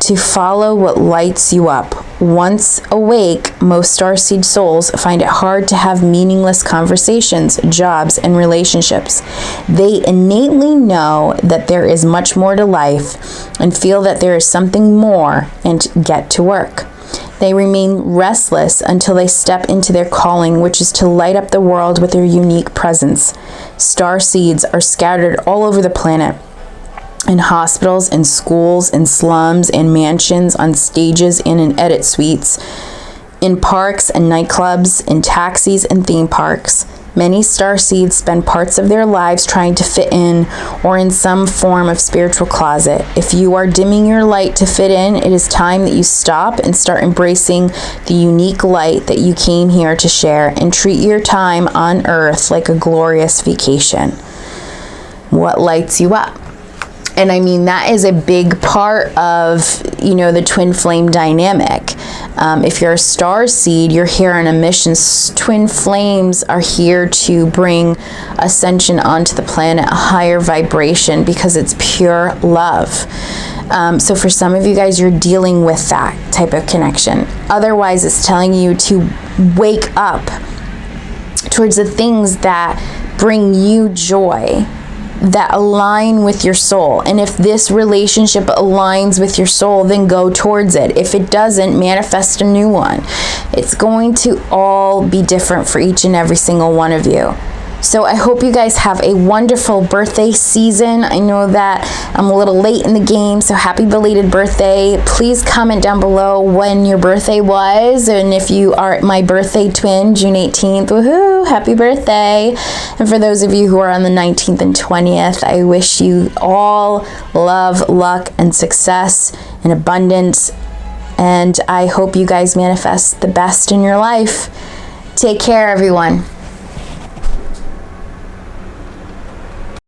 to follow what lights you up. Once awake, most starseed souls find it hard to have meaningless conversations, jobs, and relationships. They innately know that there is much more to life and feel that there is something more and get to work. They remain restless until they step into their calling, which is to light up the world with their unique presence. Star seeds are scattered all over the planet. In hospitals, in schools, in slums, in mansions, on stages, and in edit suites, in parks and nightclubs, in taxis and theme parks. Many starseeds spend parts of their lives trying to fit in or in some form of spiritual closet. If you are dimming your light to fit in, it is time that you stop and start embracing the unique light that you came here to share, and treat your time on Earth like a glorious vacation. What lights you up? And I mean, that is a big part of, you know, the twin flame dynamic. If you're a star seed, you're here on a mission. Twin flames are here to bring ascension onto the planet, a higher vibration, because it's pure love. So for some of you guys, you're dealing with that type of connection. Otherwise, it's telling you to wake up towards the things that bring you joy, that align with your soul. And if this relationship aligns with your soul, then go towards it. If it doesn't, manifest a new one. It's going to all be different for each and every single one of you. So I hope you guys have a wonderful birthday season. I know that I'm a little late in the game, so happy belated birthday. Please comment down below when your birthday was, and if you are my birthday twin, June 18th, woohoo, happy birthday. And for those of you who are on the 19th and 20th, I wish you all love, luck, and success and abundance. And I hope you guys manifest the best in your life. Take care, everyone.